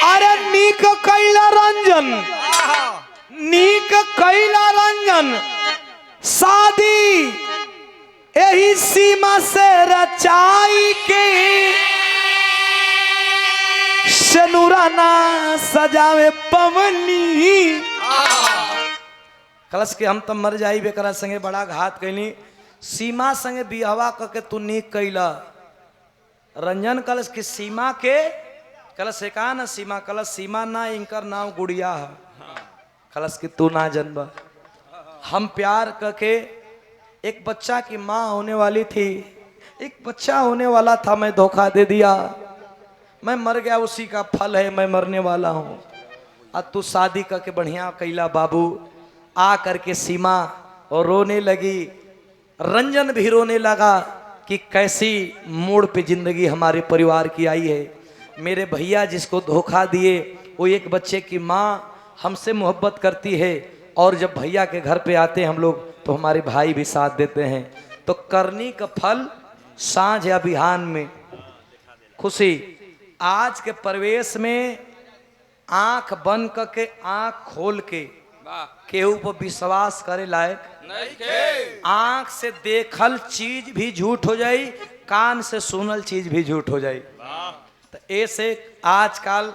अरे नीक कैला रंजन नीक कैला रंजन शादी यही सीमा से रचाई के सेनुराना सजावे पवनी। कलश के हम तब मर जाई बेकरा संगे बड़ा घात कैली सीमा संगे बिहवा करके तू नीक कैला रंजन। कलश की सीमा के कलश से कहा ना सीमा कलश सीमा ना इनकर नाम गुड़िया है। कलश की तू ना जनबा हम प्यार करके एक बच्चा की माँ होने वाली थी एक बच्चा होने वाला था मैं धोखा दे दिया मैं मर गया उसी का फल है मैं मरने वाला हूँ। अब तू शादी करके बढ़िया कैला बाबू आ करके सीमा और रोने लगी। रंजन भी रोने लगा कि कैसी मोड़ पे जिंदगी हमारे परिवार की आई है। मेरे भैया जिसको धोखा दिए वो एक बच्चे की माँ हमसे मोहब्बत करती है और जब भैया के घर पे आते हैं हम लोग तो हमारे भाई भी साथ देते हैं। तो करनी का फल सांझ या बिहान में खुशी। आज के प्रवेश में आंख बंद करके आंख खोल के केहू पर विश्वास करे लायक। आंख से देखल चीज भी झूठ हो जाई कान से सुनल चीज भी झूठ हो जाई। तो ऐसे आजकल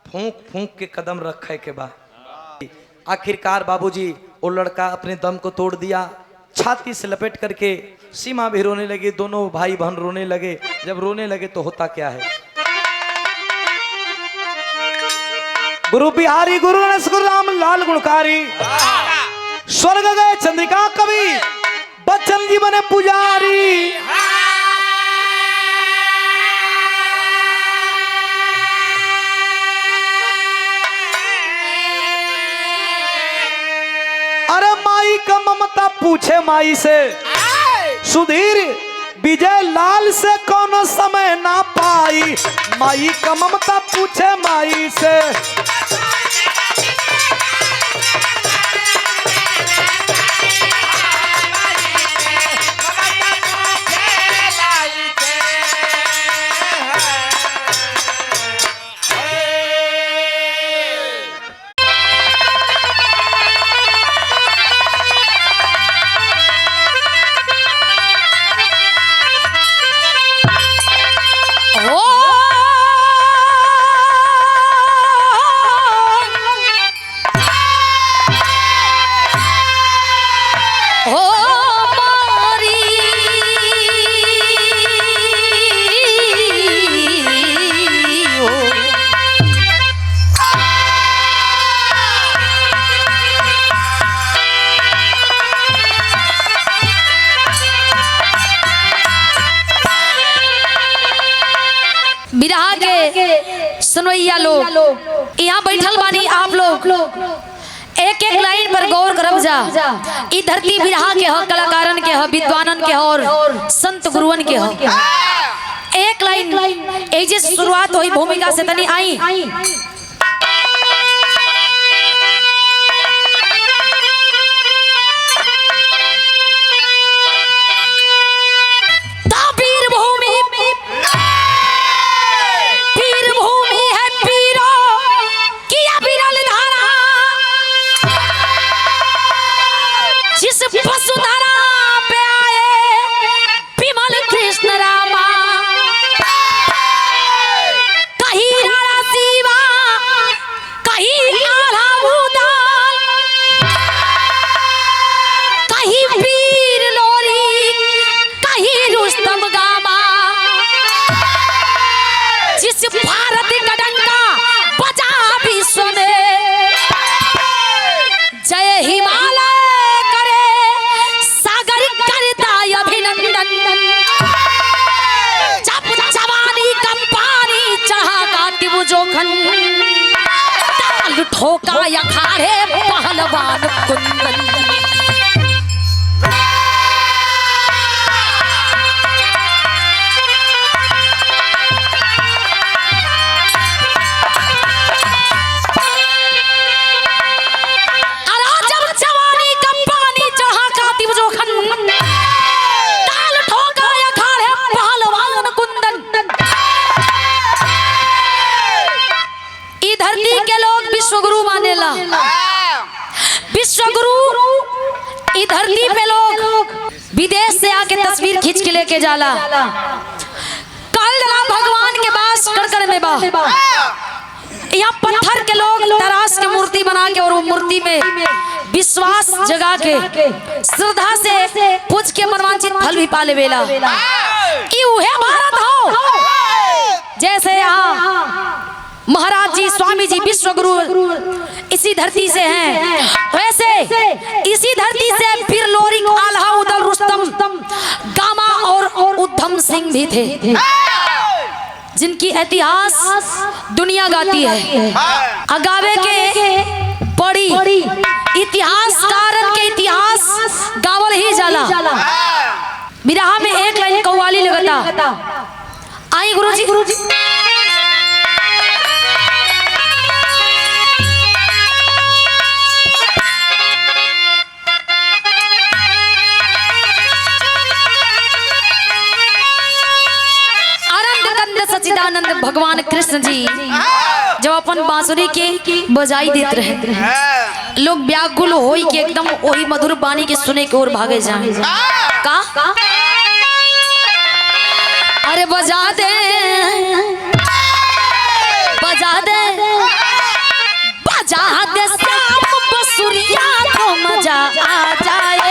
फूंक फूंक के कदम रखे के बाद आखिरकार बाबूजी वो लड़का अपने दम को तोड़ दिया। छाती से लपेट करके सीमा भी रोने लगी दोनों भाई बहन रोने लगे। जब रोने लगे तो होता क्या है गुरु बिहारी गुरु गुरु राम लाल गुणकारी स्वर्ग गए चंद्रिका कवि बच्चन जी बने पुजारी। अरे माई का ममता पूछे माई से सुधीर विजय लाल से कौन समय ना पाई। माई का ममता पूछे माई से बिरहा के सुनवैया लोग यहाँ बैठल बानी आप लोग एक एक लाइन पर गौर करब जा। ई धरती बिरहा के ह कलाकारन के ह विद्वानन के ह और संत गुरुवन के ह। एक लाइन एक जे शुरुआत हुई भूमिका से तनी आई। वसुंधरा पे आए विमल कृष्ण रामा, कहीं राणा शिवा कहीं आला भूदान, कहीं वीर लोरी कहीं रुस्तम गामा, जिस भारत का डंका बजा विश्व में, जय हिमालय जोखन ताल ठोका या खाड़े पहलवान कुंदन। अरे जब जवानी का पानी चढ़ा कातिब जोखन, ताल ठोका या खाड़े पहलवान कुंदन। धरती के लोग विश्वगुरु मानेला, विश्वगुरु ई धरती पे लोग विदेश से आके तस्वीर खींच के लेके जाला। कल भगवान के पास कड़कड़ में बा, यहाँ पत्थर के लोग तराश के मूर्ति बना के और वो मूर्ति में विश्वास जगा के श्रद्धा से पूछ के मनवांचित फल भी पाले बेला। उहे भारत हो जैसे यहाँ महाराज जी स्वामी जी विश्वगुरु इसी धरती से हैं, वैसे इसी धरती से फिर लोरिक आल्हा उदल रुस्तम गामा और उद्धम सिंह भी थे, जिनकी इतिहास दुनिया गाती है। अगावे के पड़ी इतिहास कारण के इतिहास गावल ही जाला। बिरहा में एक लाइन कव्वाली लगता। आई गुरुजी सच्चिदानंद भगवान कृष्ण जी जब अपन बांसुरी के बजाई देते रहे, लोग व्याकुल होई के एकदम वही मधुर बानी के सुने के ओर भागे जाए। का अरे बजा दे बजा दे बजा दे श्याम बसुरिया तो मजा आ जाए।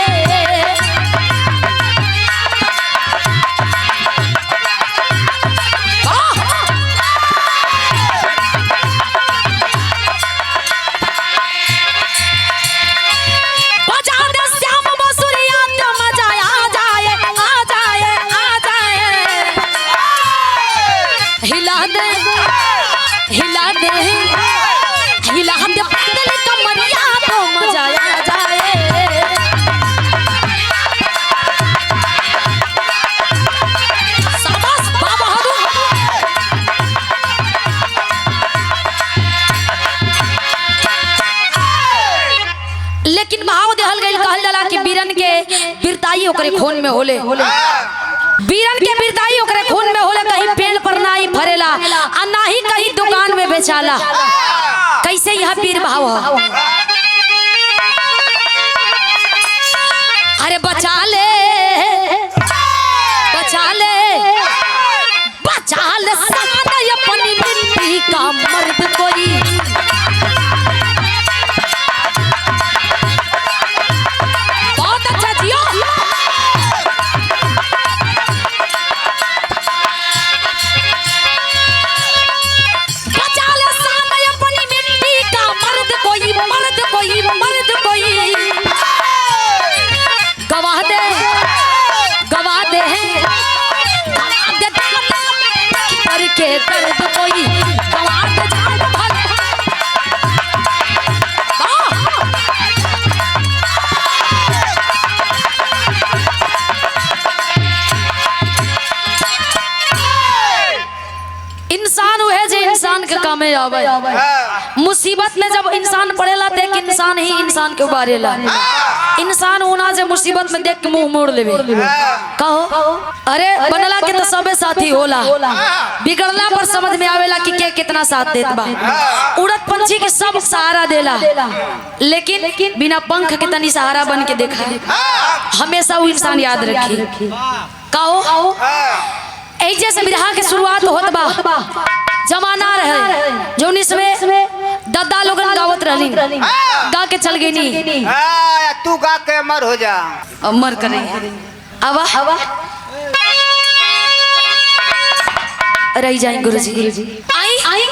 लेकिन भाव देहल गइल कहल जाला कि बीरन के बिरताई ओकरे खून में होले, बीरन के बिरताई ओकरे खून में होले। कहीं पेड़ पर नाही फरेला आ नाही कहीं दुकान में बेचाला। कैसे यह पीर भाव हो। अरे बचा ले बचा ले बचा ले साना अपनी मिट्टी का मर्द कोई। के कामे आवे। मुसीबत में जब इंसान पड़ेला देख इंसान ही इंसान के उबारेला। इंसान होना जे मुसीबत में देख के मुंह मोड़ लेवे। कहो अरे बनला के तो सबे साथी होला, बिगड़ला पर समझ में आवेला कि के कितना साथ देत बा। उड़त पंछी के सब सहारा देला, लेकिन बिना पंख के तनी सहारा बन के देखा। हमेशा वो इंसान याद रखी। कहो ऐसे से बिरहा के शुरुआत होत बा। जमाना रहे जो इसमें दादा लोगन गावत रहली, गा के चल गई नी। तू गा के अमर हो जा। अमर करे आवा रही जाए गुरुजी। आई आई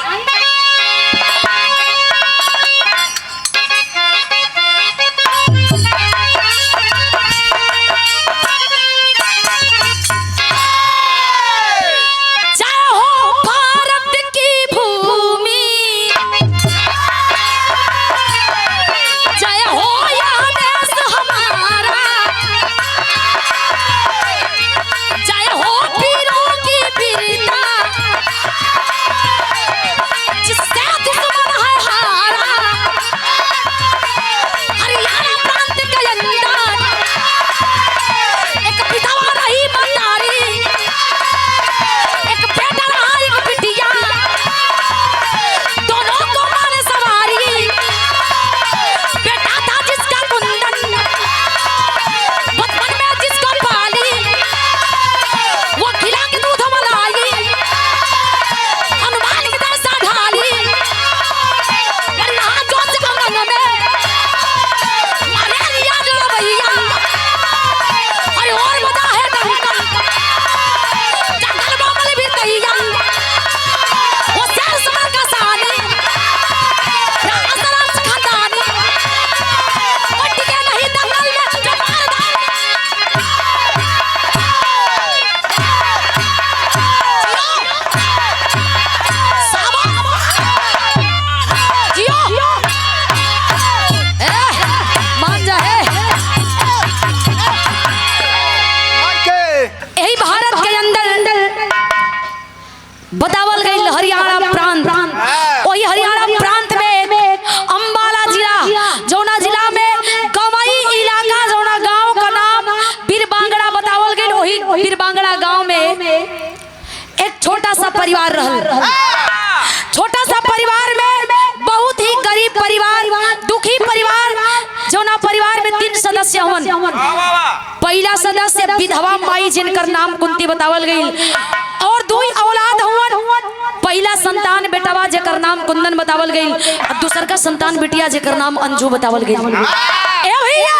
बतावल गई हरियाणा प्रांत। वही हरियाणा प्रांत में अंबाला जिला, जौना जिला में गवई इलाका, जौना गांव का नाम बीरबांगड़ा बतावल गई। वही बीरबांगड़ा गांव में एक छोटा सा परिवार रहल। छोटा सा परिवार में बहुत ही गरीब परिवार, दुखी परिवार, जौना परिवार में 3 सदस्य हवन। पहला सदस्य विधवा माई जिनकर नाम कुंती बतावल गई, और 2 औलाद हवन। पहला संतान बेटवा जेकर नाम कुंदन बतावल गई, और दूसर का संतान बिटिया जेकर नाम अंजू बतावल गई। ए भैया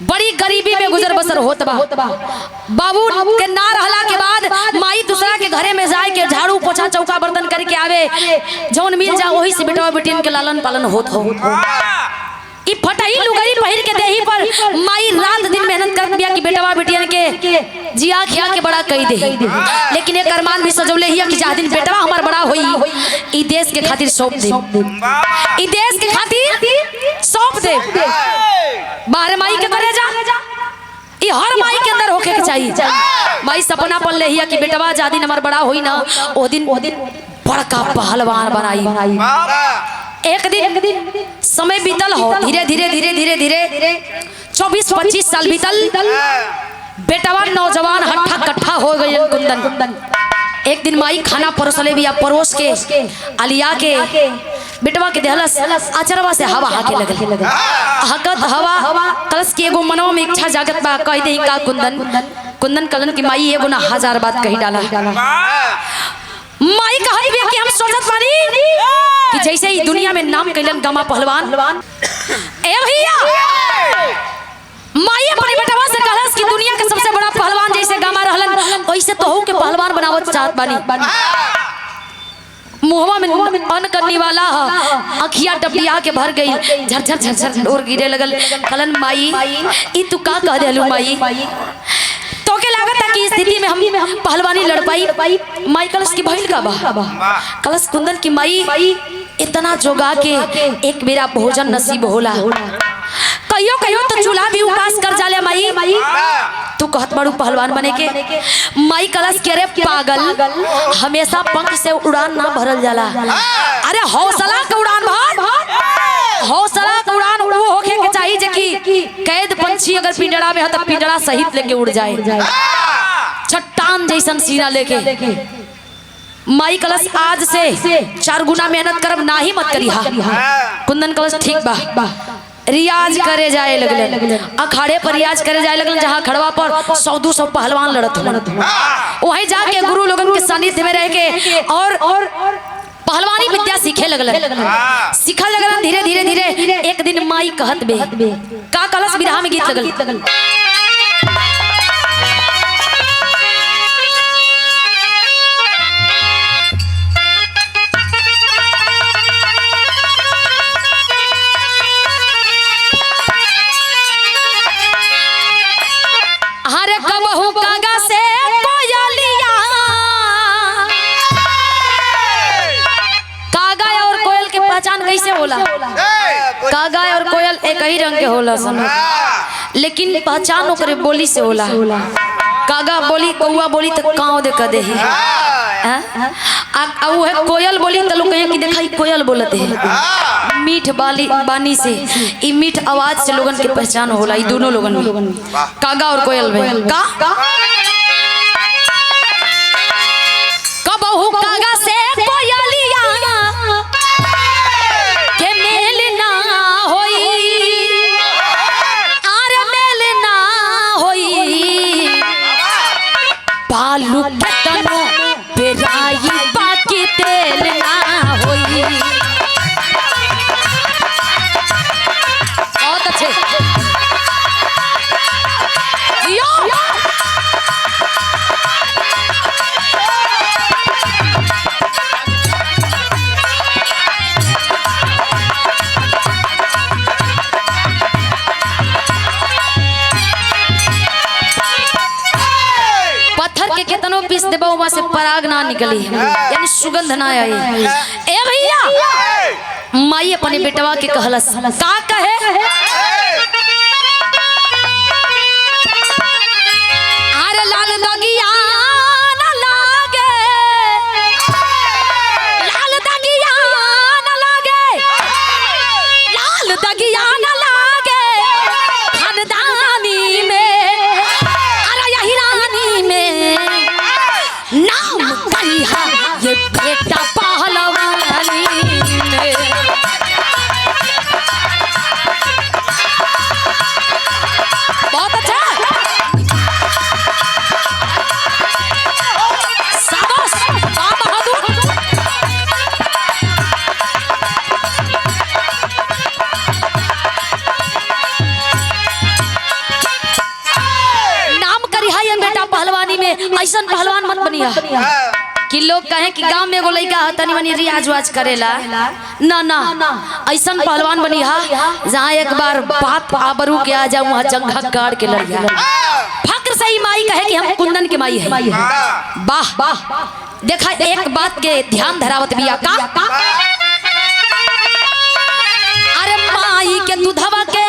बड़ी गरीबी में गुजर बसर होत बा। बाबू के ना रहला के बाद माई दूसरा के घरे में जाए के झाड़ू पोछा चौका बर्तन करके आवे, जौन मिल जा वही से बेटवा बेटिन के लालन पालन होत हो। ई फटाई लुगरी पहिर के देही पर माई रात दिन मेहनत करत बिया कि बेटवा बेटियन के जिया खिया के बड़ा कई दे। लेकिन एक अरमान भी सजौले हिया कि जा दिन बेटवा हमार बड़ा होई ई देश के खातिर सौंप दे, ई देश के खातिर सौंप दे। बाहर माई के करे जा, ई हर माई के अंदर होके के चाहिए। माई सपना पल हिया कि बेटवा जा दिन हमार बड़ा होई ना, ओ दिन बड़का पहलवान बनाई। एक दिन समय बीतल हो, धीरे धीरे धीरे धीरे धीरे 24-25 साल बीतल। बेटवा नौजवान हट्ठा कट्ठा हो गए कुंदन। एक दिन माई खाना परोसले बिया, परोस के अलिया के बेटवा के देहलस, आचरवा से हवा हाके लगल। हकत हवा कलस के एगो मनवा में इच्छा जागत बा, कह दे का कुंदन कलन की माई एगो ना 1000 बात कही डाला। माई कहत बिया कि हम सोचत बानी कि जैसे ही दुनिया में नाम कैलन गमा पहलवान। ए भैया माई अपने बेटवा से कहलस कि दुनिया के सबसे बड़ा पहलवान जैसे गमा रहलन, वैसे तोहू के पहलवान बनावत चाहत बानी। मुहवा में अन्न करने वाला अखिया डबिया के भर गई, झरझर झरझर डोर गिरे लगल। कलन माई ई तू का कह देलू माई, तो के लागत है कि स्थिति में हम पहलवानी लड़ पाई। माई कलश की भइल का बा, कलश कुंदन की माई इतना जोगा के एक मेरा भोजन नसीब होला। कहियो कहियो तो चूल्हा भी उपास कर जाले माई। तू कहत बड़ू पहलवान बने के। माई कलश के रे पागल, हमेशा पंख से उड़ान ना भरल जाला। अरे हौसला के उड़ान भर, हौसला के उड़ान वो होके के चाहिए जे कि कैद पंछी अगर पिंजड़ा में है तो पिंजड़ा सहित लेके उड़ जाए, चट्टान जैसन सीना लेके। माई कलश आज से 4 गुना मेहनत करब नाही मत करी हा। कुंदन कलश ठीक बा, रियाज करे जाए लगले, अखाड़े पर रियाज करे जाए लगले, जहाँ खड़वा पर 100-200 पहलवान लड़त हो। वहीं जाके गुरु लोगन के सानिध्य में रह के और पहलवानी विद्या सीखे लगल, सीखा लगल। धीरे धीरे धीरे एक दिन माई कहत बे का कलश बिरहा में गीत लगल। हरे कबहू कागा से कोयलिया, कागा और कोयल के पहचान कैसे होला? कागा और कोयल एक ही रंग के होला समझ, लेकिन पहचान ओकरे बोली से होला। कागा बोली कौआ बोली तो काव दे कदे ही, वो है कोयल बोली तो लोग कहें कि देखा कोयल बोलते है। मीठ बानी से, ई मीठ आवाज से लोगन के पहचान होला। ई दोनों लोगन में, कागा और कोयल में का कबहू कागा से कोयलिया के मेल ना होई, आर मेल ना होई, बालू के तनो बेराई बाकी तेल ना होई। बहुत अच्छे केतनो पीस देबो वहां से पराग ना निकली, यानी सुगंध ना आई। ए भैया माई अपने बेटवा के कहलस का कहे, अरे लाल दगिया न लागे, लाल दगिया न लागे, लाल दगिया न लागे खानदानी में, अरे यही रानी में नाम करिहा ये बेटा पहलवानी में। बहुत अच्छा, शाबाश, बहादुर। नाम करिहा ये बेटा पहलवानी में, ऐसा पहलवान मत बनिया कि लोग कहे कि गांव में एगो लड़का है तनी मनी रियाज वाज करेला। ना ना, ऐसा पहलवान बनी हा जहाँ एक बार बात आबरू के आ जाऊँ वहाँ जंघा गाड़ के लड़ गया। फक्र से ही माई कहे कि हम कुंदन के माई है। वाह वाह, देखा एक बात के ध्यान धरावत बिया का, अरे माई के दूधवा के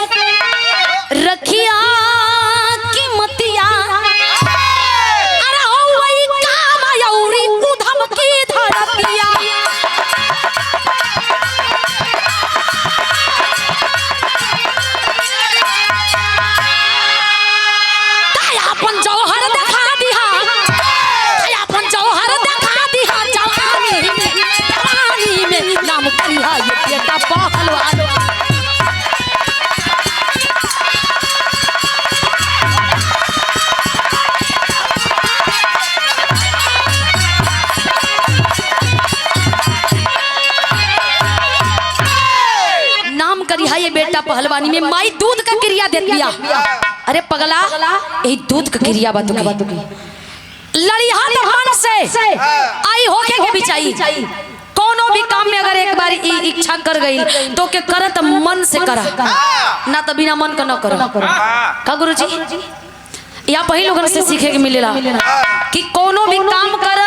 रखिया कीमतिया, ये बेटा पहलवानी में माई दूध का क्रिया दे दिया। अरे पगला, यही दूध का क्रिया बात लड़िया मन से आई होके के बिचाई। कोनो भी काम में अगर एक बार इच्छा कर गई तो के करत मन से करा, ना तो बिना मन का न करो। का गुरुजी यहाँ पही लोगन से सीखे के मिलेला कि कोनो भी काम कर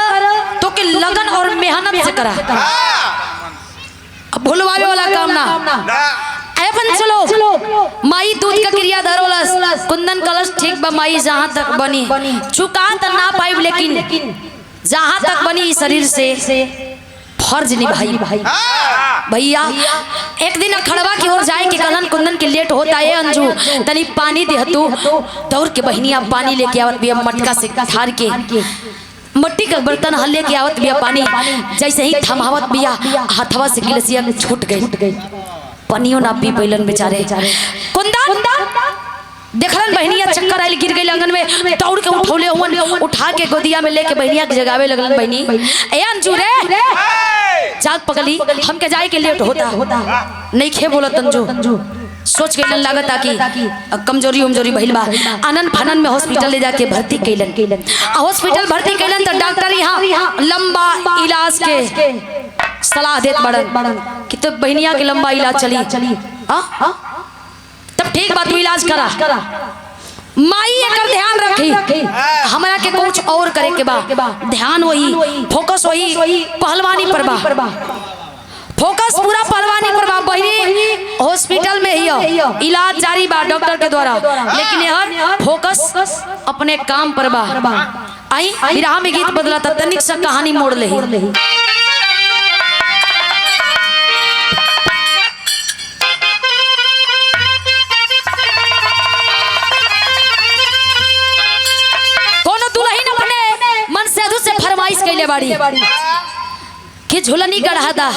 तो के लगन और मेहनत से करा, भूलवावे वाला काम ना। चलो माई दूध का क्रिया धरोलस, कुंदन कलश ठीक बा माई जहाँ तक बनी चुका तो ना पाई, लेकिन जहाँ तक बनी इस शरीर से फर्ज निभाई। भैया एक दिन खड़वा की ओर जाए कि कलन कुंदन के लेट होता है, अंजू तनी पानी दे तू। दौड़ के बहनिया पानी लेके आवत बिया, मटका से ठार के मट्टी का बर्तन हल्ले के आवत बिया पानी। जैसे ही थमावत बिया हाथवा से गिलसिया छूट गई, पनियो ना पी पैलन बेचारे। कुंदन देखलन बहनिया चक्कर आइल, गिर गई आंगन में, दौड़ के उठौले हुन, उठा के गोदिया में लेके बहनिया के जगावे लगलन। बहनी ए अंजू रे जाग पगली, हमके जाए के लेट होता नहीं खे बोलत अंजू। सोच गइलन लागत कि कमजोरी उमजोरी भइल बा। आनंद फानन में हॉस्पिटल ले जाके भर्ती कैलन। हॉस्पिटल भर्ती कैलन तो डॉक्टर यहाँ लंबा इलाज के सलाह देत बड़न कि तो बहनिया के लंबा इलाज चली। तब ठीक बात तू इलाज करा, माई एकर ध्यान रखी, हमरा के कुछ और करे के बा। ध्यान वही, फोकस वही पहलवानी पर बा, फोकस पूरा पहलवानी पर बा। बहनी हॉस्पिटल में ही इलाज जारी बा डॉक्टर के द्वारा, लेकिन यह फोकस अपने काम पर बा। आई विरह में गीत बदला था, तनिक सा कहानी मोड़ ले। फरमाइश कैले बाड़ी कि झूलनी गढ़ा दा।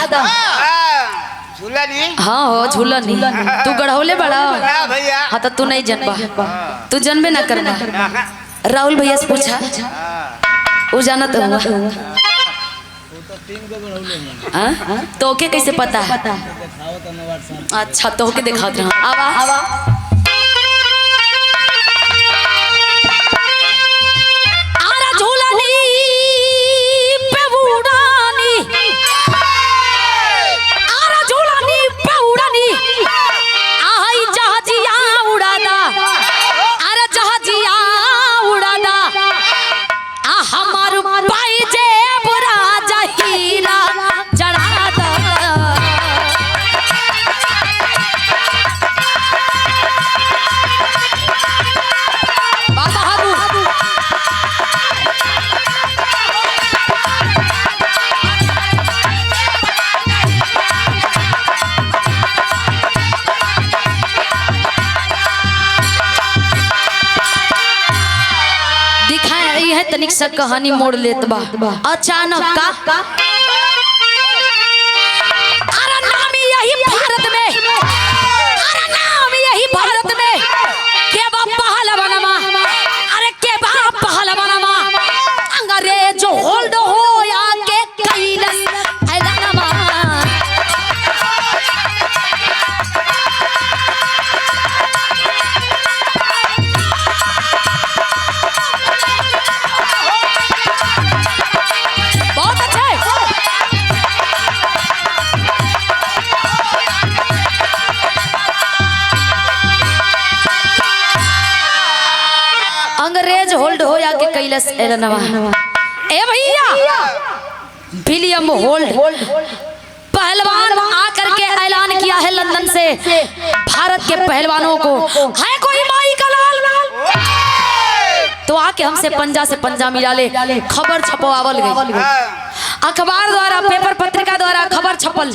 झूलनी? हाँ हो झूलनी, तू गढ़ौले बड़ा। हाँ तो तू नहीं जनबा, तू जनबे ना करना। राहुल भैया से पूछा, वो जाना तो हुआ। तो के कैसे पता? अच्छा तो के दिखाते रहा। आवा तनिक सा कहानी मोड़ लेत बा। अचानक का अरे नाम यही भारत में, अरे नाम यही भारत में के बा पहलवानमा, अरे के बा पहलवानमा अंग्रेज होल्ड हो या के कैलस ऐलानमा। अंग्रेज होल्ड हो या के कैलस एरनवा। ए भैया विलियम होल्ड पहलवान आकर के ऐलान किया है लंदन से भारत के पहलवानों को, है कोई माई का लाल तो आके हमसे पंजा से पंजा मिला ले। खबर छपवावल गई, अखबार द्वारा पेपर पत्रिका द्वारा खबर छपल,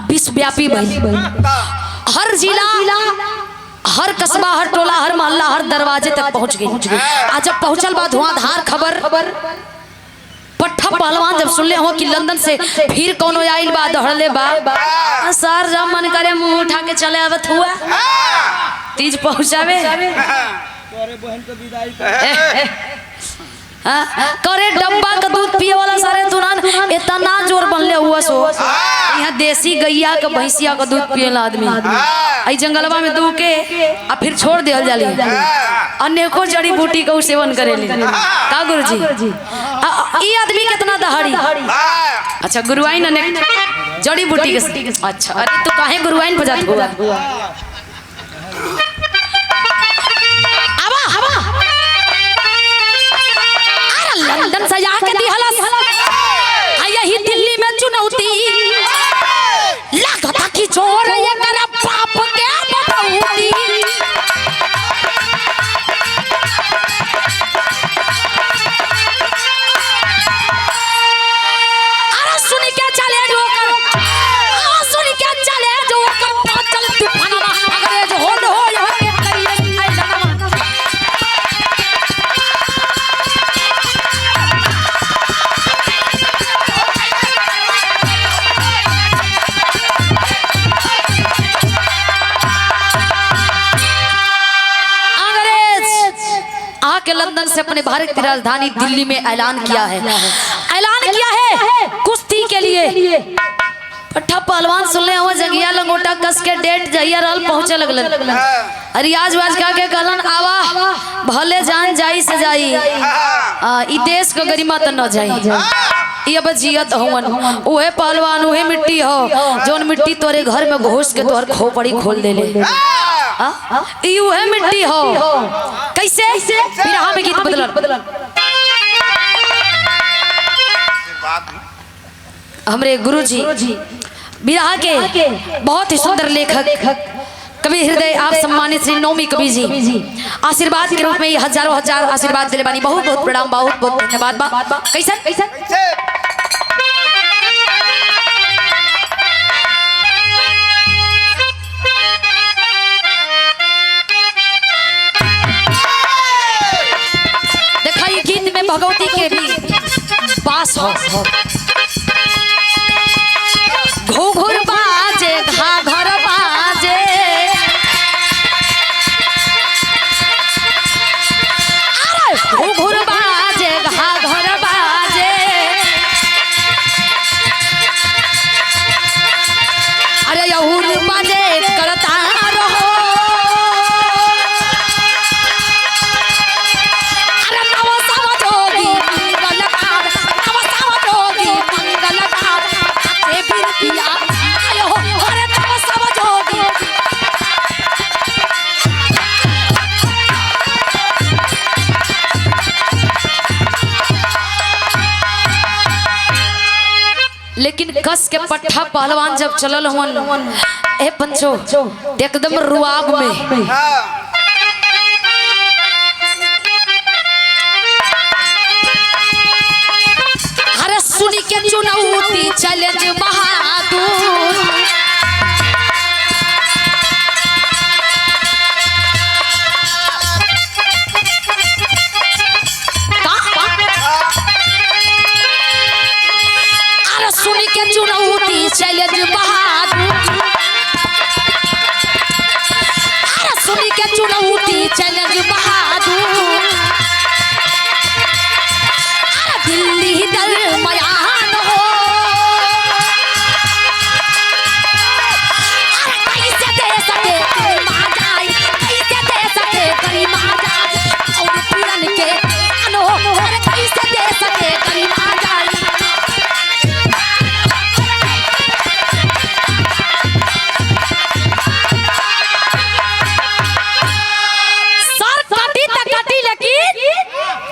विश्वव्यापी भइल। हर जिला, हर कस्बा, हर टोला, हर मोहल्ला, हर दरवाजे तक पहुंच गई। आज जब पहुंचल बा धुआंधार खबर, पट्ठा पहलवान जब सुनले हो कि लंदन से फिर कोनो आइल बा, दौड़ले बा। सर जब मन करे मुंह उठा के चले आवत हुआ तीज पहुंचावे। करे डब्बा का दूध पिए वाला सारे तुरंत इतना जोर बनले हुआ सो यहाँ देसी गैया का भैंसिया का दूध पिएला आदमी आई जंगलवा में दू के आ फिर छोड़ दिया जाली। अनेकों जड़ी बूटी का सेवन करेली का गुरुजी। ये आदमी कितना दहाड़ी। अच्छा गुरुआइन अनेक जड़ी बूटी के। अच्छा अरे तो काहे गुरुआइन बजात हुआ। लंदन से जाके दी हलस यही दिल्ली में चुनौती लागता की जोर ये करा बाप के बबूती। आके लंदन से अपने भारत की राजधानी दिल्ली में ऐलान किया है कुश्ती के लिए। पट्ठा पहलवान सुनले हो जगिया लंगोटा कस के डेट जहिया रहल पहुंचे लगलन। रियाज वाज का के कहलन आवा भले जान जाई से जाई ई देश का गरिमा त न जाई ये बजियत होवन। ओहे पहलवान ओहे मिट्टी हो जोन मिट्टी तोरे घर में घुस के तोहर खोपड़ी खोल देले। ई ओहे मिट्टी हो कैसे बिरहा में गीत बदलन। हमरे गुरुजी बिरहा के बहुत ही सुंदर लेखक कवि हृदय आप सम्मानित श्री नौमी कवि जी आशीर्वाद के रूप में हजारों हजार आशीर्वाद दिले बानी। बहुत बहुत प्रणाम बहुत बहुत धन्यवाद। कैसा देखा ये गीत में भगवती के भी पास हो। घुघुर बाजे घाघर बाजे अरे घुघुर बाजे घाघर बाजे अरे यहुर बाजे करता रहो अरे नव सव जोगी मंगलकार नव सव जोगी मंगलकार से बिरतिया आयो अरे नव सव जोगी। लेकिन कस के पट्ठा पहलवान जब चलल हुन ए पंचो एकदम रुआब में अरे सुनी के चुनौती चैलेंज बहादुर अरे सुनी के चुनौती चैलेंज बहादुर अरे सुनी के चुनौती चैलेंज बहादुर अरे दिल्ली दरमयान हो अरे कैसे दे सके गरिमा जाए कैसे दे सके गरिमा जाए और पीड़न के अनो अरे कैसे दे सके गरिमा जाए।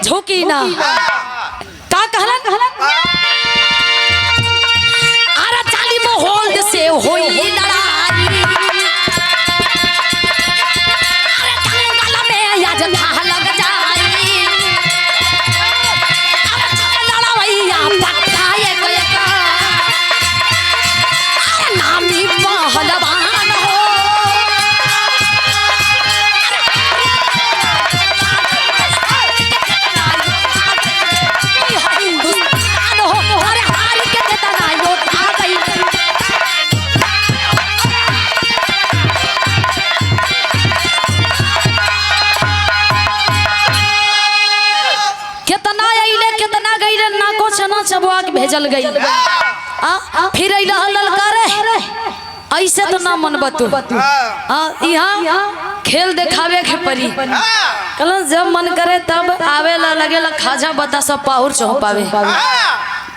झोंकी ना का कहला अरे चाली माहौल से होई लड़ाई अरे दंगल में आज था लग जाई अरे लड़ावैया पठाए गया अरे नामी पहलवान हो चबुआ के भेजल गई फिर ललकारे ऐसे तो ना मन बतू यहाँ खेल देखावे के परी कल जब मन करे तब आवे ला लगे ला खाजा बता सब पाहुर चौपावे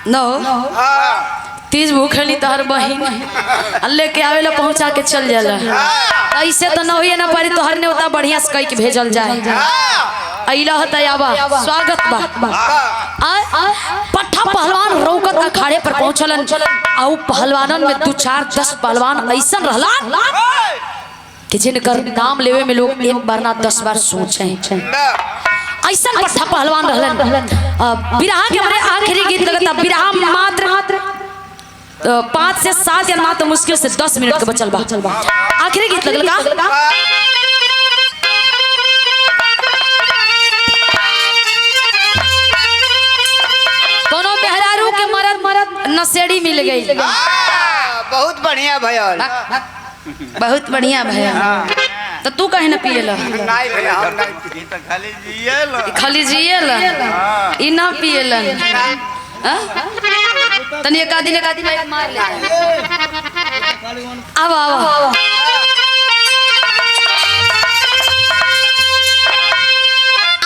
न तीज भूखली तहर बहिन लेके आवे ला पहुंचा के चल जाला ऐसे तो न होइए ना पारी तोहर ने उतना बढ़िया से कह के भेजल जाए अइला हता याबा स्वागत बा पट्ठा पहलवान रौकत अखाड़े पर पहुंचलन आउ पहलवानन में 2-4-10 पहलवान ऐसन रहलन कि जिनकर नाम लेवे में लोग एक बार ना 10 बार सोचे ऐसन पट्ठा पहलवान रहलन। बिरहा के हमारे आखिरी गीत लगता बिरहा मात्र 5 से 7 या ना तो मुश्किल से 10 मिनट के बचल बा आखिरी गीत लगल कोनो मेहरारू के मरद नशेड़ी मिल गई बहुत बढ़िया भयल बहुत बढ़िया भैया तो तू कहे ना पिएला नहीं भैया हम नहीं खाली जिएला ई ना पिएलन तनी एक आदि मार ले अब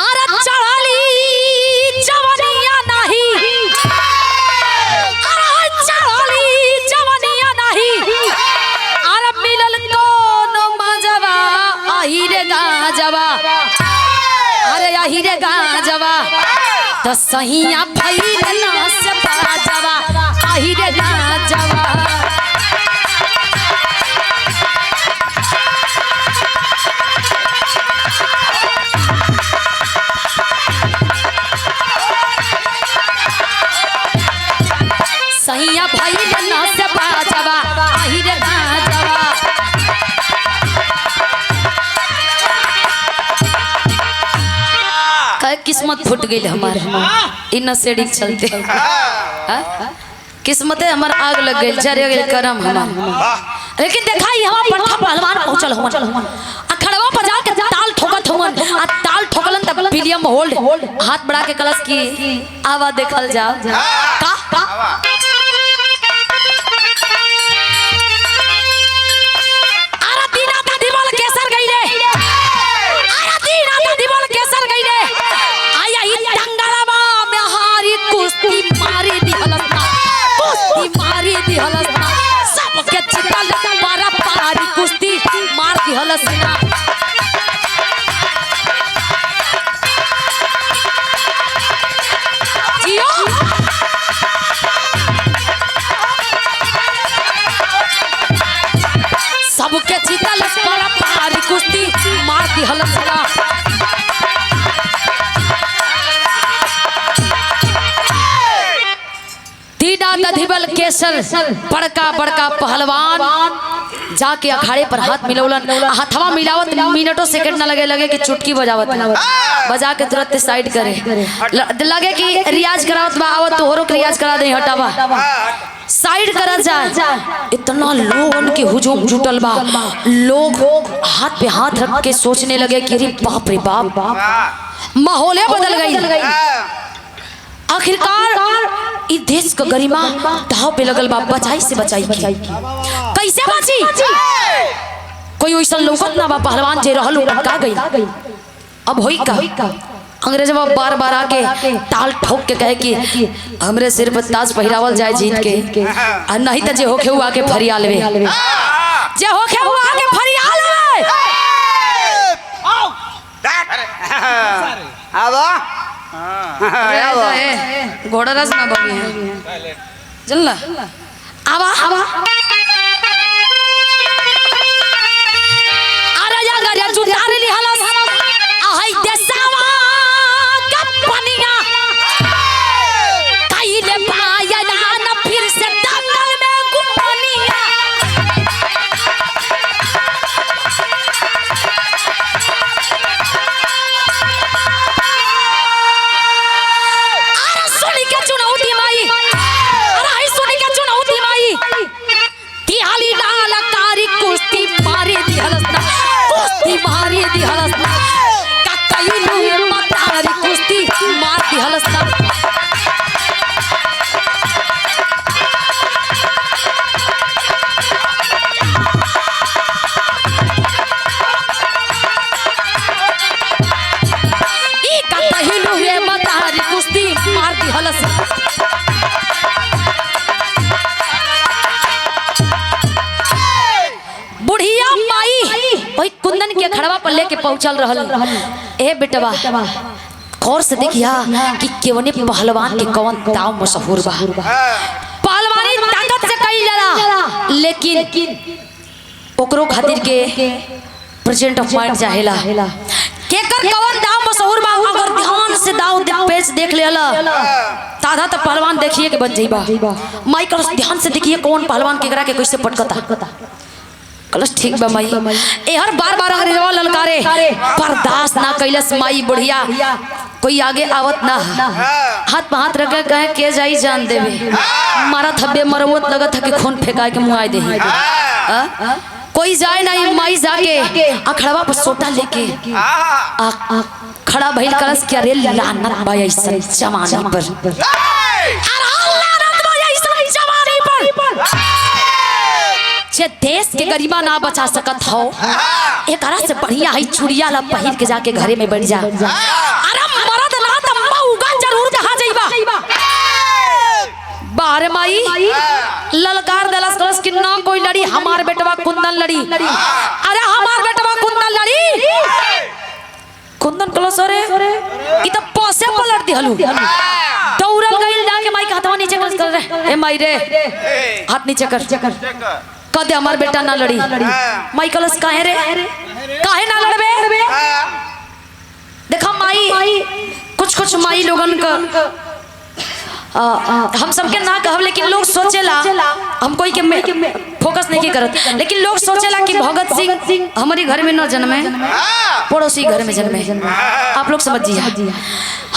अरे चढ़ाली जवनिया नहीं अरे चढ़ाली जवनिया नहीं अरे मिलल कौन मजवा आही रे गाजवा अरे आही रे गाजवा तो सहिया भइल ना से बाजवा आही रे गाजवा सहिया भइल ना से बाजवा आही रे गाजवा किस्मत फूट गई हमारे इन सेडिक चलते किस्मते हमार आग लग गई जरे गई करम हमार लेकिन देखा ही हमार बड़का पहलवान पहुंचल हमन अखड़वा बजा के ताल ठोकत हमन आ ताल ठोकलन तब विलियम होल्ड हाथ बढ़ा के कलश की आवाज देखल जा का अरे दीना ता दिवाल केसर गई रे अरे दीना ता दिवाल केसर गई रे आया ही दंगलवा में हारी कुश्ती मारी दी हलसना सबके चितल पारा पारी कुश्ती मार दी हलसना जियो सबके चितल पारा पारी कुश्ती मार दी हलसना दधिबल केसर बड़का बड़का पहलवान जाके अखाड़े पर हाथ मिलौलन हाथवा मिलावत मिनटों सेकंड ना लगे कि चुटकी बजावत बजा के तुरंत साइड करे लगे कि रियाज करावत बा आवत तोहरो के रियाज करा दे हटावा साइड करा जाए इतना लोगन के हुजूम जुटल बा लोग हाथ पे हाथ रख के सोचने लगे कि अरे बाप रे बाप माहौल बदल गई आखिरकार इस देश का गरिमा दाव पे लगल बा बचाई से बचाई कैसे बची कोई वैसा लोगत ना बा पहलवान जे रहल का गई अब होई का अंग्रेजवा बार बार आके ताल ठोक के कहे कि हमरे सिर पर ताज पहिरावल जाए जीत के और नहीं तो जे होखे हुआ के फरिया लेवे जे होखे हुआ के फरिया लेवे घोड़ा रस ना बनी चल आवा आवा अरे या गया जुटार ली हलस आहाई देसावा कपनिया काइले पाया ना फिर से दंगल में गुपनिया बुढ़िया माई वही कुंदन के खड़वा पर लेके पहुंचल रहल ए बेटवा गौर से देखिया कि केवने पहलवान के कौन दाव मशहूर बा पहलवानी ताकत से कई जाला लेकिन ओकरो खातिर के प्रेजेंट ऑफ माइंड चाहेला केकर कौन दाव मशहूर बा अगर ध्यान से दाव पेच देख लेला ताधा तो पहलवान देखिए के बन जाइबा माई कर ध्यान से देखिए कौन पहलवान केकरा के कैसे पटकता कलश ठीक बा माई ए हर बार बार अंग्रेजवा ललकारे बर्दाश्त ना कैलस माई बुढ़िया कोई आगे आवत ना हाथ पे हाथ रख के कहे के जाई जान देवे मारा थब्बे मरवत लगत है कि खून फेंका के मुआई दे कोई जाए नहीं माई जाके अखड़वा पर सोटा लेके आ खड़ा भइल कलश के अरे लानत बा ऐसन जमाने पर अरे लानत बा ऐसन जमाने पर जे देश के गरिमा ना बचा सकत हो एकरा से बढ़िया है चुड़िया ला पहिर के जाके घरे में बैठ जा। अरे मरद ना त मौगा जरूर कहां जाइबा बाहर माई ललकार दलस कलस कि ना कोई लड़ी हमार बेटवा कुंदन लड़ी। अरे हमार बेटवा कुंदन लड़ी कुंदन कलस अरे ई त पोसे पलट दिहलु दौड़ल गइल जाके माई का हाथवा नीचे कर रे ए माई रे हाथ नीचे कर कदे हमार बेटा ना लड़ी। माई कलस काहे रे काहे ना लड़बे देखा माई कुछ माई लोगन का हम सबके ना कहब लेकिन लोग सोचेला हम कोई के फोकस नहीं करत लेकिन लोग सोचेला कि भगत सिंह हमारे घर में न जन्मे पड़ोसी घर में जन्मे। आप लोग समझिए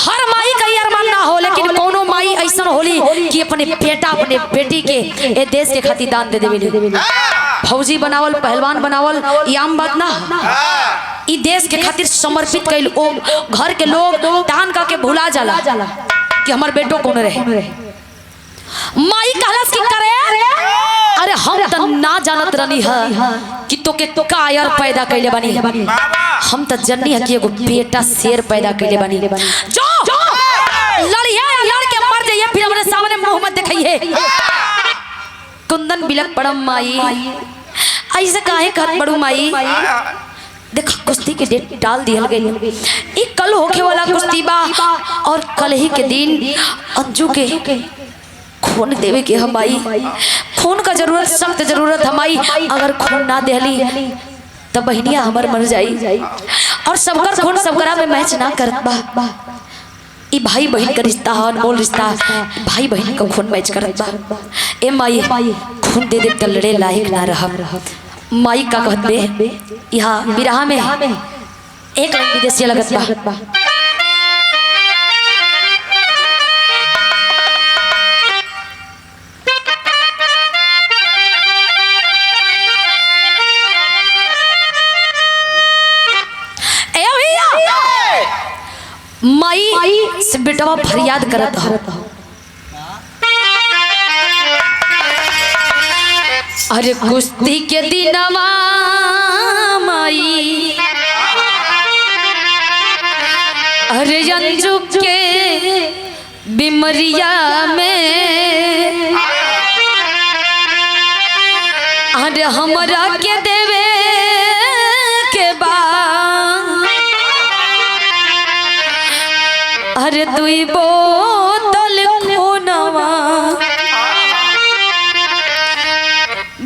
हर माई का अरमान ना हो लेकिन कोनो माई ऐसा होली कि अपने बेटा अपने बेटी के ए देश के खातिर दान दे देवे फौजी बनावल पहलवान बनावल ये आम बात ना ई देश के खातिर समर्पित कइल ओ घर के लोग दान का के भुला जाला कि हमार बेटो कौन रहे। माई कहलस की करे अरे हम त ना जानत रनी है कि तो के कायर पैदा कइले बनी हम त जन्नी है कि एगो बेटा शेर पैदा कइले बनी जो लड़िए लड़ के मर जाइए फिर हमरे सामने मुंह मत दिखाइए। कुंदन बिलक पड़म माई ऐसे काहे कहत बड़ू माई देखा कुश्ती के डेट डाल दिया गई एक कल होके वाला कुश्ती बा और कल ही के दिन अंजू के खून देवे के हमारी खून का जरूरत सख्त जरूरत हमारी अगर खून ना देली तब बहनिया हमार मर जाई और सबकर खून सबकरा में मैच ना करत बा ई भाई बहन का रिश्ता है अनमोल रिश्ता भाई बहन का खून मैच करत बा ए माई खून दे दे त लड़े लायक ना रह। माई का कहत बे यहाँ बिरहा में एक विदेशी लगत बा माई से बेटवा फरियाद करत हो अरे कुश्ती के दिनवा माई अरे अंजू के बिमरिया में अरे हमरा के देवे के बा अरे दुई बोतल खूनवा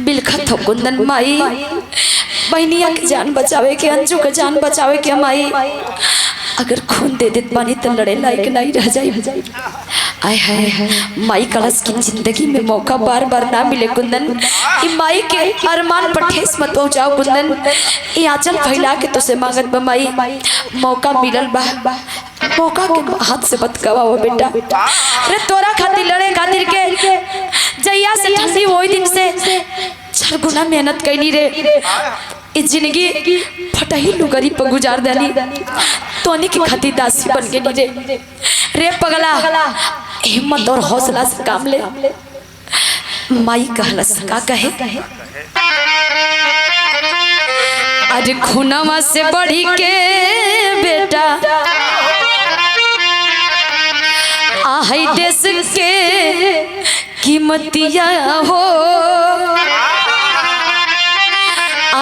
बिलखत हो कुंदन माई बहनिया के जान बचावे के अंजू के जान बचावे के माई अगर खून दे देत बानी तो लड़े लायक नहीं रह जाई। आय हाय माई कलश की जिंदगी में मौका बार बार ना मिले कुंदन ई माई के अरमान पर ठेस मत पहुंचाओ कुंदन ई आंचल फैला के तो से मांगत बा माई मौका मिलल बा मौका के हाथ से मत गवाओ बेटा। अरे तोरा खातिर लड़े खातिर के जैया से ठंडी वही दिन से 4 गुना मेहनत कैनी रे इस जिंदगी फटही लुगरी पर गुजार देनी तोनी के खातिर दासी बन गई रे पगला हिम्मत और हौसला से काम ले। माई कहलस का कहे अरे खूनवा से बढ़ी के बेटा आहै देश के कीमतिया हो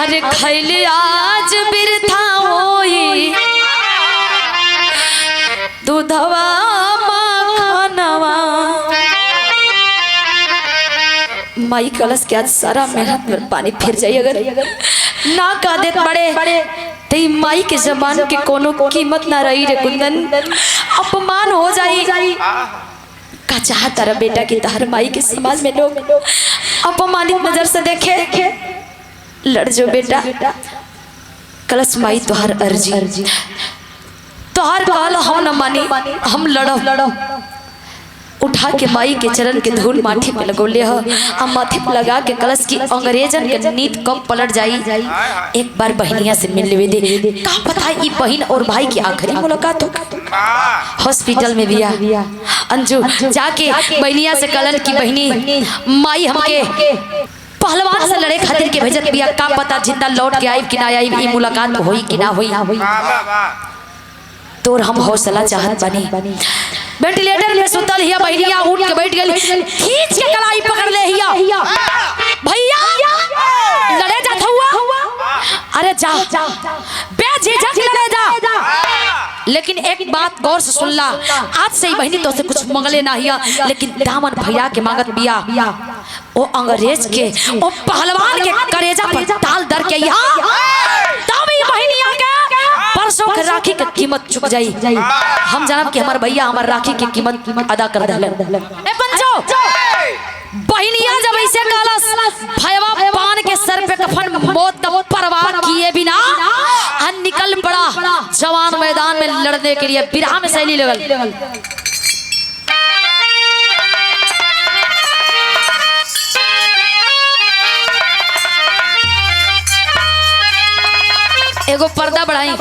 अरे खैले आज बिरथा होई दूधवा मखनवा। माई कलश के आज सारा मेहनत में पानी फिर जाई अगर ना का देत बड़े ते माई के जबान के कोनो कीमत ना रही रे कुंदन अपमान हो जाई का चाहत तारा बेटा की तहर माई के समाज में लोग अपमानित नजर से देखे लड़ जो बेटा कलश माई तुहार अर्जी तुहार कहल हम न मानी हम लड़ो उठा के माई के चरण के धूल माथे पे लगोले ह आ माथे पे लगा के कलश की अंग्रेजन के नीत कब पलट जाई। एक बार बहनिया से मिल लेवे दे, का पता ई बहन और भाई की आखिरी मुलाकात हो। हॉस्पिटल में बिया अंजू जाके बहनिया से कलन की बहनी माई हमके पहलवान से लड़े खातिर के भेजत बिया, का पता जिंदा लौट के आई कि ना आई, ई मुलाकात होई कि ना होई। तोर हम हौसला चाहत बानी। वेंटिलेटर में सुतल हिया बहनिया उठ के बैठ गेली, खींच के कलाई पकड़ ले हिया, भैया लड़े जात हुआ, अरे जा बेझिझक लड़े जा। लेकिन एक बात गौर से सुन ला, आज से ही बहनी तो से कुछ मंगले ना हिया, लेकिन दामन भैया के मांगत बिया। ओ अंग्रेज के ओ पहलवान के करेजा पर ताल दर के यहाँ तभी बहनिया के परसों के राखी के कीमत चुक जाई। हम जानब कि हमार भैया हमार राखी की कीमत अदा कर दहलन। ए पंचो बहनिया जब ऐसे कालस भैया पान के सर पे कफन मौत का परवाह किए बिना निकल पड़ा जवान मैदान में लड़ने के लिए। बिरहा में शैली लगल एगो पर्दा बढ़ाई।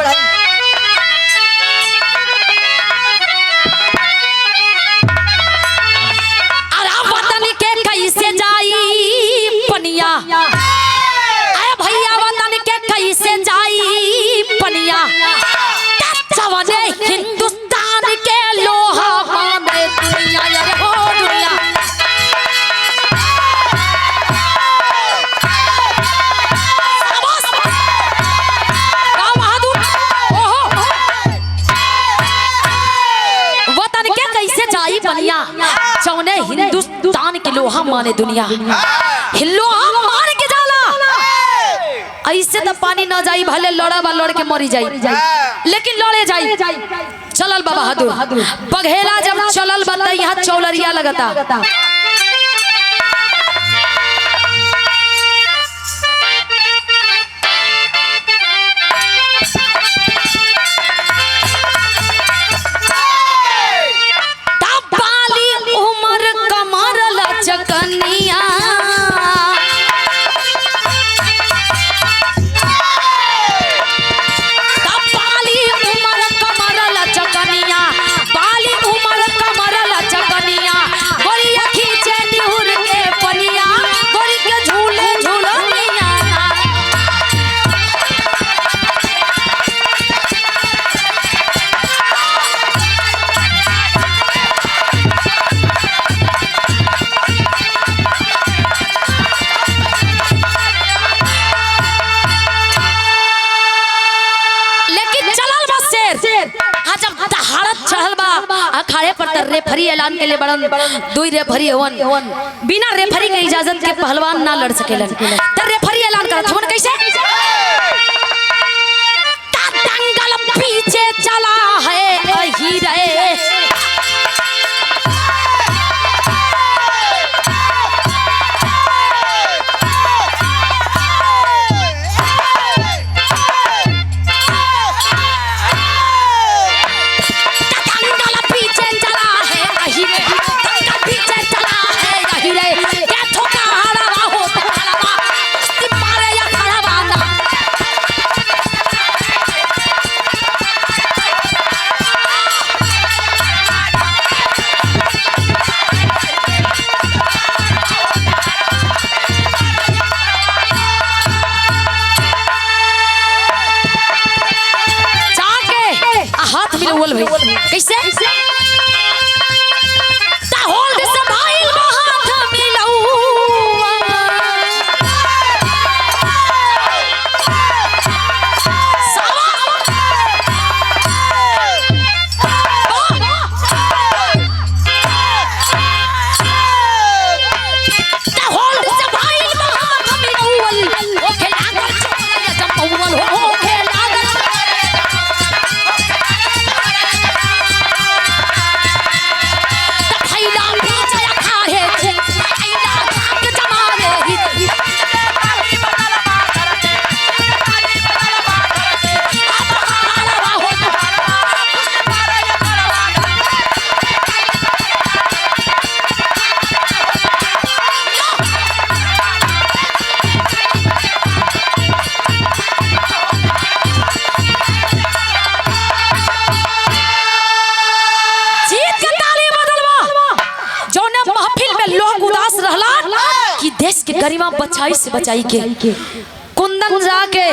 कैसे जाई पनिया, अरे भैया वतन के कैसे जाई पनिया, जवाने हिंदुस्तान के लोहा माने दुनिया, यार हो दुनिया। वतन के कैसे जाई पनिया, जौने हिंदुस्तान के लोहा माने दुनिया, लोहा मार के जाला। ऐसे तो पानी ना जाई, भले लड़ा बा लड़ के मरी जाई, लेकिन लड़े जाई। चलल बा बहादुर बघेला जब चलल बता यहाँ चौलरिया लगता। चकनिया बाली उमर कमरल चकनिया, बाली उमर कमरल चकनिया, गोरिया खींचे निहुर के पनिया, गोरी के झूले झूलनिया। अखाड़े पर तर रेफरी ऐलान के लिए बड़न दुई रेफरी हवन, बिना रेफरी के इजाजत के पहलवान ना लड़ सकेलन। तर रेफरी ऐलान करत हवन कैसे, दंगल पीछे चला है हीरे, कैसे गरिमा बचाई से बचाई के कुंदन जाके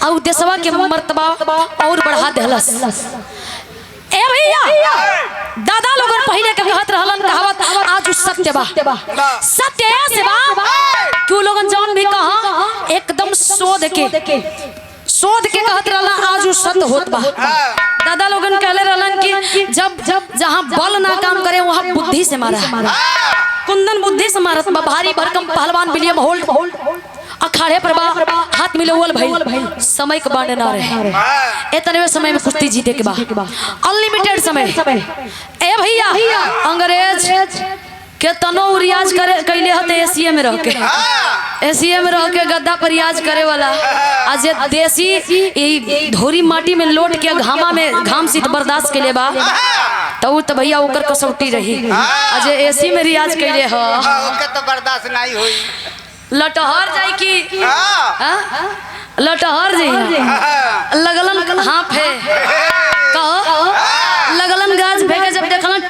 और देशवा के मर्तबा और बढ़ा देहलस। ए भैया दादा लोगन पहले के कहत रहलन कहावत आज सत्य बा सत्य से बा क्यों लोगन जौन भी कहा एकदम शोध के कहत रहलन आज सत्य होत बा। दादा लोगन कहले रहलन कि जब जहां बल ना काम करे वहां बुद्धि से मारा। कुंदन बुद्धि से मारत बा। भारी भरकम पहलवान विलियम होल्ट अखाड़े पर बा हाथ मिलवल भाई समय के बांधे ना रहे। इतने समय में कुश्ती जीते के बा अनलिमिटेड समय। ए भैया अंग्रेज के तनो रियाज करे कैले हते एसीए में रह के गद्दा पर रियाज करे वाला आज देसी धोरी माटी में लोट के घाम शीत बर्दाश्त के लिए बा तो भैया ओकर कसौटी रही। आज एसी में रियाज कैले ह ओके तो बर्दाश्त नहीं होई। लटहर जाई की लटहर जाई लगलन हाफ है कहो लगलन गाज फेंके जब देखलन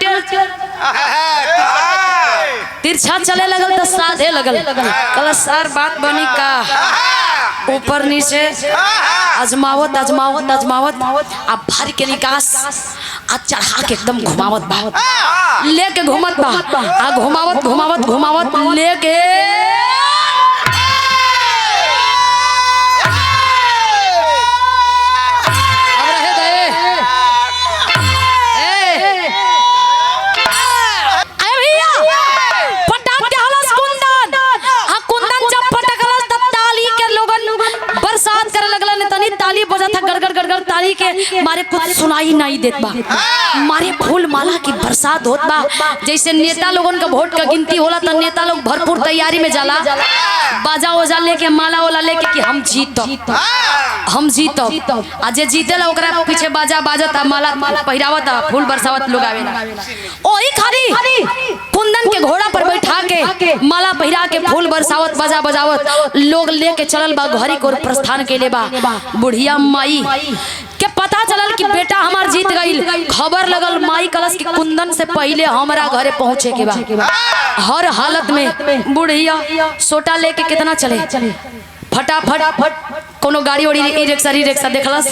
तिरछा चले लगल तो साधे लगल कल सार बात बनी का ऊपर नीचे आजमावत आजमावत आजमावत आ भारी के निकास आ चढ़ा के एकदम घुमावत बा लेके घुमत बा आ घुमावत घुमावत घुमावत लेके ताली बजा था गड़गड़ गड़गड़ ताली के मारे कुछ सुनाई नहीं देत बा मारे फूल माला की बरसात होत बा। जैसे नेता लोगन का वोट का गिनती होला तो नेता लोग भरपूर तैयारी में जाला बाजा वजा लेके माला वाला लेके कि हम जीतब आज जे जीतेला ओकरा पीछे बाजा बाजता माला पहिरावता फूल बरसावत लोग आवेला। ओही खाली कुंदन के घोड़ा पर बैठा के माला पहिरा के फूल बरसावत बाजा बजावत लोग लेके चलल बा घरी को प्रस्थान के ले बा। बुढ़िया माई के पता चलल कि बेटा हमार जीत गईल। खबर लगल माई कलश की कुंदन से पहले हमारा घरे पहुंचे के बा। हर हालत में बुढ़िया सोटा लेके कितना चले फटाफट कोनो गाड़ी ओड़ी ई रिक्शा देखलस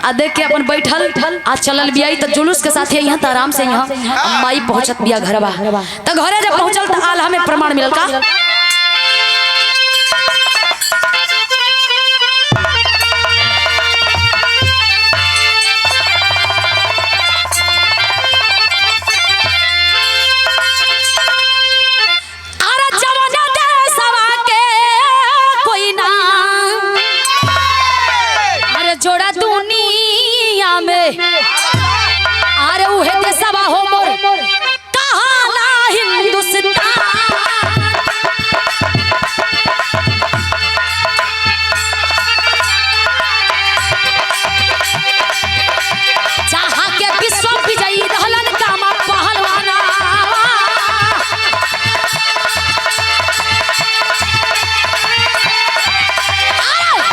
आ देख के अपन बैठल आ चलल बियाई तो जुलूस के साथ यहाँ तो आराम से यहाँ माई पहुंचत बिया घरवा तो घरे जब पहुंचल तो आल हमें प्रमाण मिलल का जोड़ा दुनिया में अरे उहे देशवा हो मोर कहाला हिंदुस्तान जहाँ के विश्व विजयी रहलन कामा पहलवाना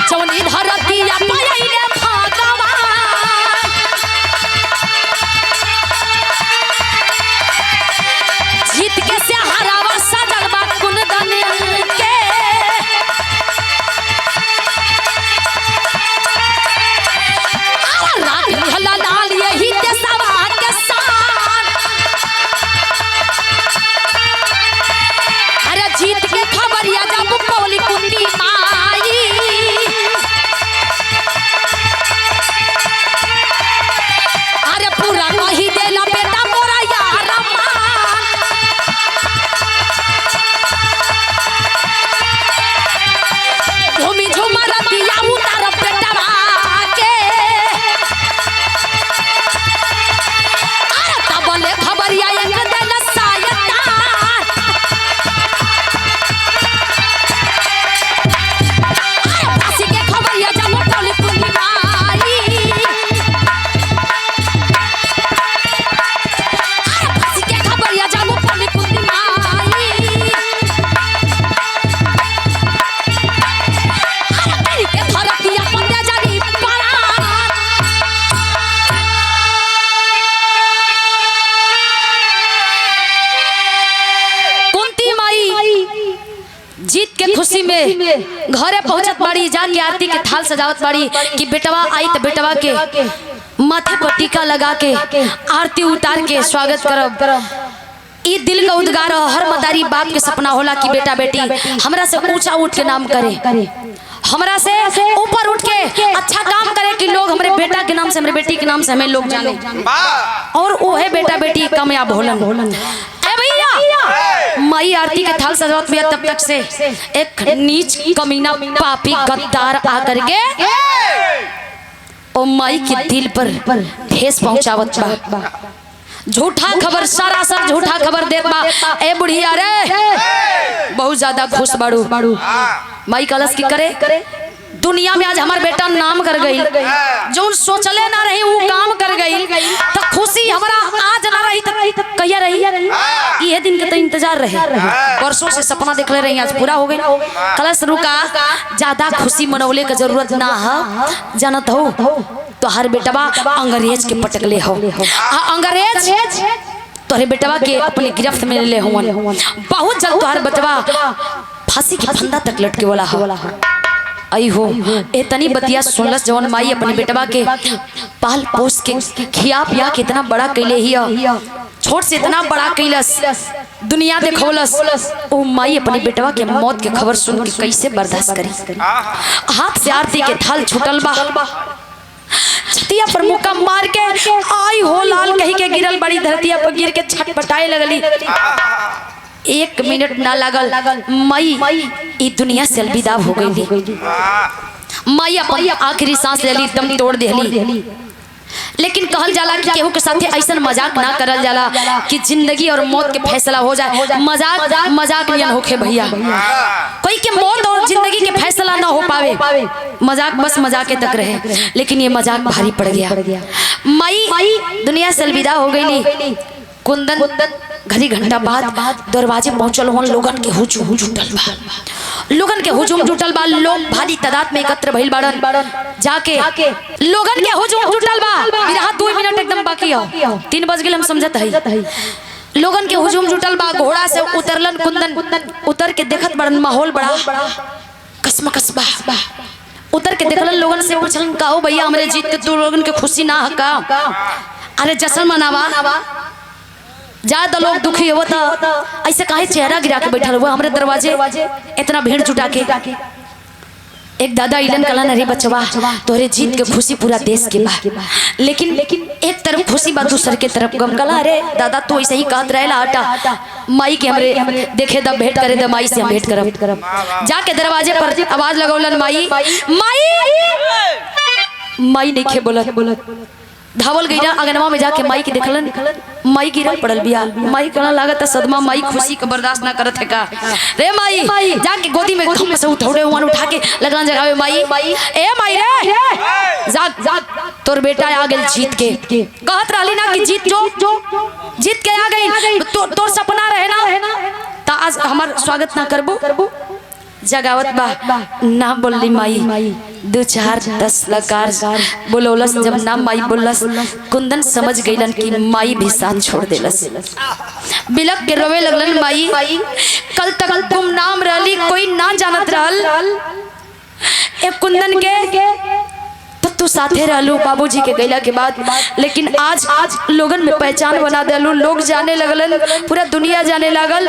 जौन धरतिया पायले घरे पहुंचत बाड़ी, जाके आरती के थाल सजावत बाड़ी कि बेटवा आई तो बेटवा के माथे पर टीका लगा के आरती उतार के स्वागत करब। ई दिल का उद्गार हो, हर मतारी बाप के सपना होला कि बेटा बेटी हमरा से ऊंचा उठ के नाम करे, हमरा से ऊपर उठ के अच्छा काम करे कि लोग हमरे बेटा के नाम से, हमरे बेटी के नाम से हमें लोग जाने, और वो है बेटा बेटी कामयाब होलन। ए भैया माई आरती के थाल सजावत में तब तक से एक नीच कमीना पापी गद्दार आकर के ओ माई के दिल पर ठेस पहुंचावत बा। झूठा खबर, सरासर झूठा खबर देत बा। ए बुढ़िया रे बहुत ज्यादा खुश बाड़ू। माई कलश की करे दुनिया में आज हमार बेटा नाम कर गई, जो सोचले ना रही वो काम कर गई, तो खुशी हमारा आज ना रही तो कहिया रही। ये दिन के तो इंतजार रहे, वर्षों से सपना देखले रही, आज पूरा हो गई। कलश रुका, ज्यादा खुशी मनौले का जरूरत ना है, जानत हो तो हर बेटवा अंग्रेज के पटकले हो, अंग्रेज तोहरे बेटवा के अपनी गिरफ्त में ले हुआ। बहुत जल्द तोहर बेटवा फांसी के फंदा तक लटके वाला हो। आई हो इतनी बतिया सुनलस जवन माई अपने बेटवा के पाल पोस के खिया पिया के इतना बड़ा कैले ही, छोट से इतना बड़ा कैलस, दुनिया देखौलस। ओ माई अपने बेटवा के मौत के खबर सुन के कैसे बर्दाश्त करी। हाथ से आरती के थाल छूटल बा, छतिया पर मुक्का मार के आई हो लाल कही के गिरल बड़ी धरतिया पर गिर के छटपटाए लगली। 1 मिनट ना लागल, माई ई दुनिया से अलविदा हो गई। माई अपन आखिरी सांस लेली, दम तोड़ देली। लेकिन कहल जाला कि केहू के साथे ऐसा मजाक ना करल जाला कि जिंदगी और मौत के फैसला हो जाए। मजाक मजाक नियन होखे भैया, कोई के मौत और जिंदगी के फैसला ना हो पावे, मजाक बस मजाक तक रहे। लेकिन ये मजाक भारी पड़ गया। माई दुनिया से अलविदा हो गई। कुंदन घड़ी घंटा बाद दरवाजे पहुंचल हो, लोगन के हुजूम जुटल बा, लोगन के हुजूम जुटल बा। लोग भारी तादाद में एकत्र भइल बाड़न, जाके लोगन के हुजूम जुटल बा। मेरा 2 मिनट एकदम बाकी हो, 3 बज गए हम समझत हई। लोगन के हुजूम जुटल बा, घोड़ा से उतरलन कुंदन, उतर के देखत बड़न माहौल बड़ा कसमकस बा। उतर के देखलन, लोगन से पूछलन का हो भैया हमरे जीत के तू लोगन के खुशी ना हका? अरे जश्न मनावा, ज्यादा लोग दुखी हो तो ऐसे काहे चेहरा गिरा के बैठल हुआ हमरे दरवाजे इतना भीड़ जुटा के। एक दादा इलन कलन, अरे बचवा तोरे जीत के खुशी पूरा देश के बा, लेकिन एक तरफ खुशी बा दूसर के तरफ गम। कला अरे दादा तू ऐसे ही कहत रहेला, हटा माई के हमरे देखे द भेंट करे द, माई से हम भेंट करब। जाके दरवाजे पर आवाज लगौलन, माई माई नहीं खे बोलत। धावल गई अंगनवा में जाके माई के देखलन, माई गिरल पड़ल बिया। माई कहना लागत सदमा, माई खुशी का बर्दाश्त ना करत है का। रे माई जाके गोदी में खम से उठौड़े हुआन उठा के लगन जगावे। माई ए माई रे जाग तोर बेटा आ गेल जीत के। कहत रहली ना कि जीत के आ गई, तोर सपना रहे ना ता आज हमार स्वागत ना करबो। जगावत बा ना बोलली माई, 2 4 10 लकार बोलौलस। जब नाम माई बोलस, कुंदन समझ गईलन कि माई भी साथ छोड़ देलस। बिलक के रोवे लगलन, माई कल तक गुमनाम रहली, कोई ना जानत रहल ए कुंदन के, तो तू साथे रहलू बाबूजी के गैला के बाद, लेकिन आज लोगन में पहचान बना देलू, लोग जाने लगलन, पूरा दुनिया जाने लागल,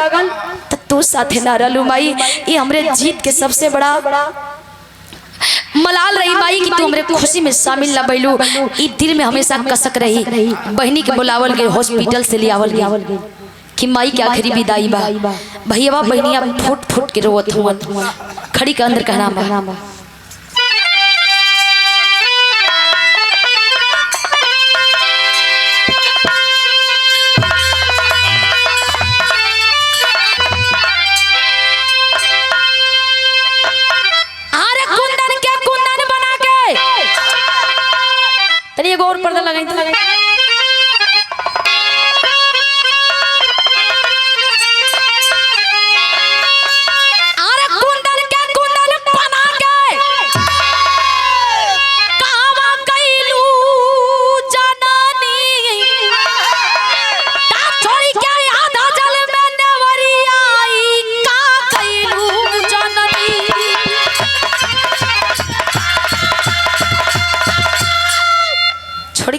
तो तू साथे ना रहलू। माई ये हमरे जीत के सबसे बड़ा मलाल रही माई कि तू हमरे खुशी में शामिल ना बैलू। ई दिल में हमेशा कसक रही। बहनी के बुलावल गए, हॉस्पिटल से ले आवल गए कि माई के आखिरी विदाई बा। भैया बहनिया फुट फुट के रोवत हुआ, खड़ी के अंदर कहना बा और पर्दा लगाई तो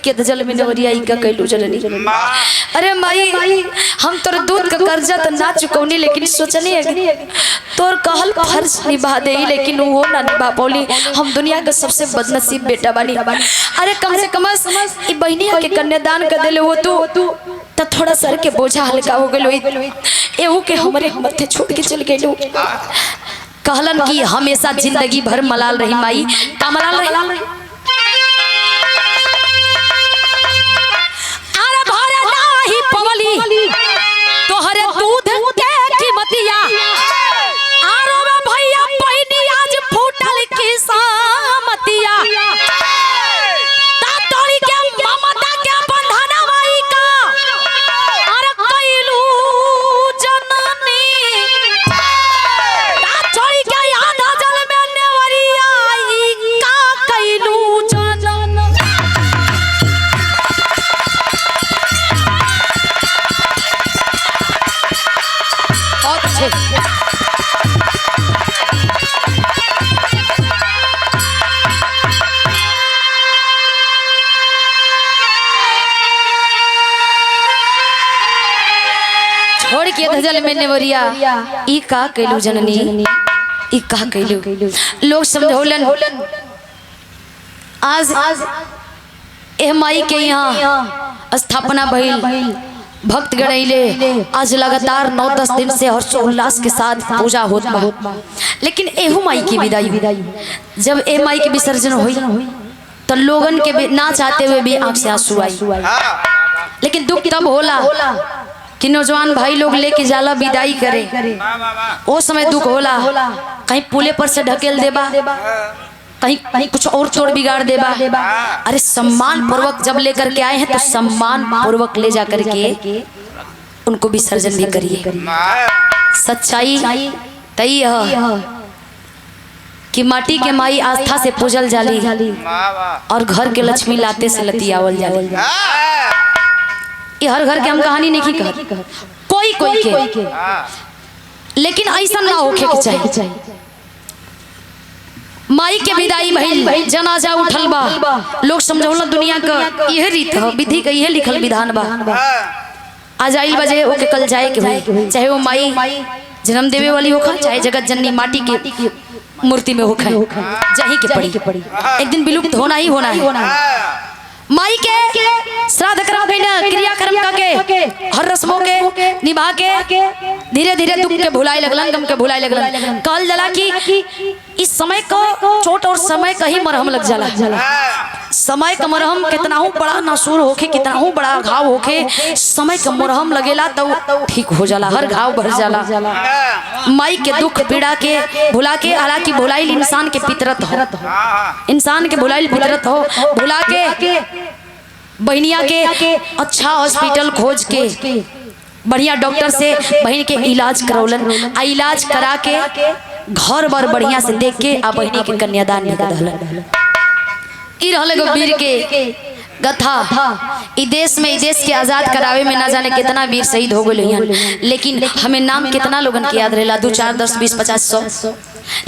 के जल में नवरिया ई का कैलू जननी। अरे माई हम तोर दूध का कर्जा तो ना चुकौनी, लेकिन सोचनी है तोर कहल फर्ज निभा दे, लेकिन वो ना निभा पौली। हम दुनिया का सबसे बदनसीब बेटा बानी। अरे कम से कम ई बहनिया के कन्यादान कर देले वो तू तो थोड़ा सर के बोझा हल्का हो गेलो। एहू के हमरे मथे छोड़ के चल गेलो। कहलन कि हमेशा जिंदगी भर मलाल रही माई। का मलाल रही? अरे भरे नाही पवली तोहरे दूध के कीमतिया। आरो में भैया बहनी आज फूटल की सामतिया। तातोड़ी के ममता के बंधना माई का अरे कैलू जननी। तातोड़ी के याद जल में नेवरिया ई का कैलू जनन। बहुत अच्छे। छोड़ के धजल में नेवरिया ई का कैलू जननी, ई का कैलू। लोग समझौलन आज एह माई के यहाँ स्थापना भइल, भक्त गणैले आज लगातार 9-10 दिन से हर्षोल्लास के साथ पूजा होत बा। लेकिन एहू माई की विदाई जब ए माई के विसर्जन हुई तो लोगन के ना चाहते हुए भी आंख से आंसू आई। लेकिन दुख तब होला कि नौजवान भाई लोग लेके जाला विदाई करे, वो समय दुख होला। कहीं पुले पर से ढकेल देबा, कहीं कुछ और तोड़ बिगाड़ देबा। अरे सम्मान पूर्वक जब लेकर के आए हैं तो सम्मान पूर्वक ले जा करके उनको विसर्जन भी करिए। सच्चाई तई है कि माटी के माई आस्था से पूजल जाली और घर के लक्ष्मी लाते से लतियावल जाली। ये हर घर के हम कहानी नहीं कहत, कोई के, लेकिन ऐसा ना होके के चाहिए। माई के विदाई भइल, जनाजा उठल बा, लोग समझौला दुनिया का यह रीत है, विधि का यह लिखल विधान बा। आज आइल बजे ओके कल जाए के हुई, चाहे वो माई जन्म देवे वाली होखा, चाहे जगत जननी माटी की मूर्ति में होखा, जाही के पड़ी एक दिन विलुप्त होना ही होना है। माई के श्राद्ध कर्म कइना, क्रियाक्रम के हर रस्मों के निभा के धीरे धीरे दुख के भुलाए लगलन, गम के भुलाए लगलन। कहल जाला कि इस समय को चोट और समय का ही मरहम लग जाला। समय का मरहम कितना हूँ बड़ा नासूर होके, कितना हूँ बड़ा घाव होके, समय का मरहम लगेला तो ठीक हो जाला, हर घाव भर जाला। माई के दुख पीड़ा के भुला के, हालांकि भुलाइल इंसान के फितरत हो, इंसान के भुलाइल फितरत हो, भुला के बहनिया के अच्छा हॉस्पिटल खोज के बढ़िया डॉक्टर से बहन के इलाज करौलन, आ इलाज करा के घर बार बढ़िया से देख के आ बहनी के कन्यादान में दहलन। ई रहल एगो वीर के गथा। ई देश में, ई देश के आजाद करावे में ना जाने कितना वीर शहीद हो गए, लेकिन हमें नाम कितना लोगन के याद रहेला, 2, 4, 10, 20, 50, 100,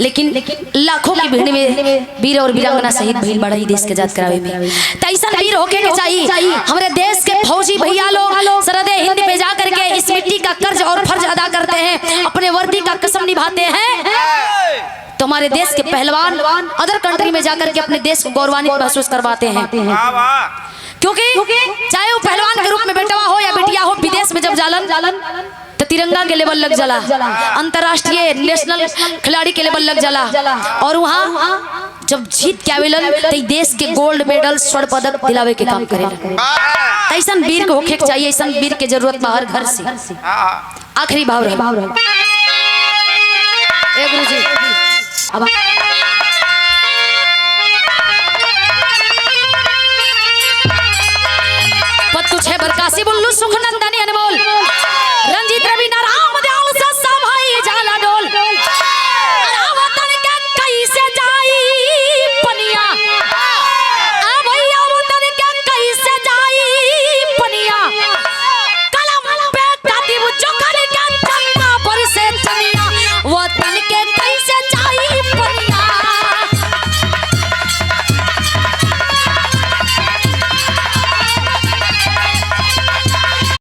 लेकिन लाखों की भीड़ में वीर और वीरांगना शहीद भइल बड़ा ही देश के आजाद करावे में। तैसन वीर होके के चाहिए। हमारे देश के फौजी भैया लोग सरहद हिंद पे जा करके इस मिट्टी का कर्ज और फर्ज अदा करते हैं, अपने वर्दी का कसम निभाते हैं। तो हमारे देश के पहलवान अदर कंट्री में जाकर के अपने देश को गौरवान्वित महसूस करवाते हैं, क्योंकि चाहे वो पहलवान के रूप में बेटवा हो या बेटिया हो, विदेश में जब जालन तो तिरंगा के लेवल लग जाला, अंतरराष्ट्रीय नेशनल खिलाड़ी के लेवल लग जाला, और वहाँ जब जीत के आवेलन तो देश के गोल्ड मेडल, स्वर्ण पदक दिलावे के काम करेला। ऐसा वीर को होके चाहिए, ऐसा वीर के जरूरत हर घर से। आखिरी भाव रहे गुरुजी, अब पत्तू छे बरकासी बुल्लू सुखनंदन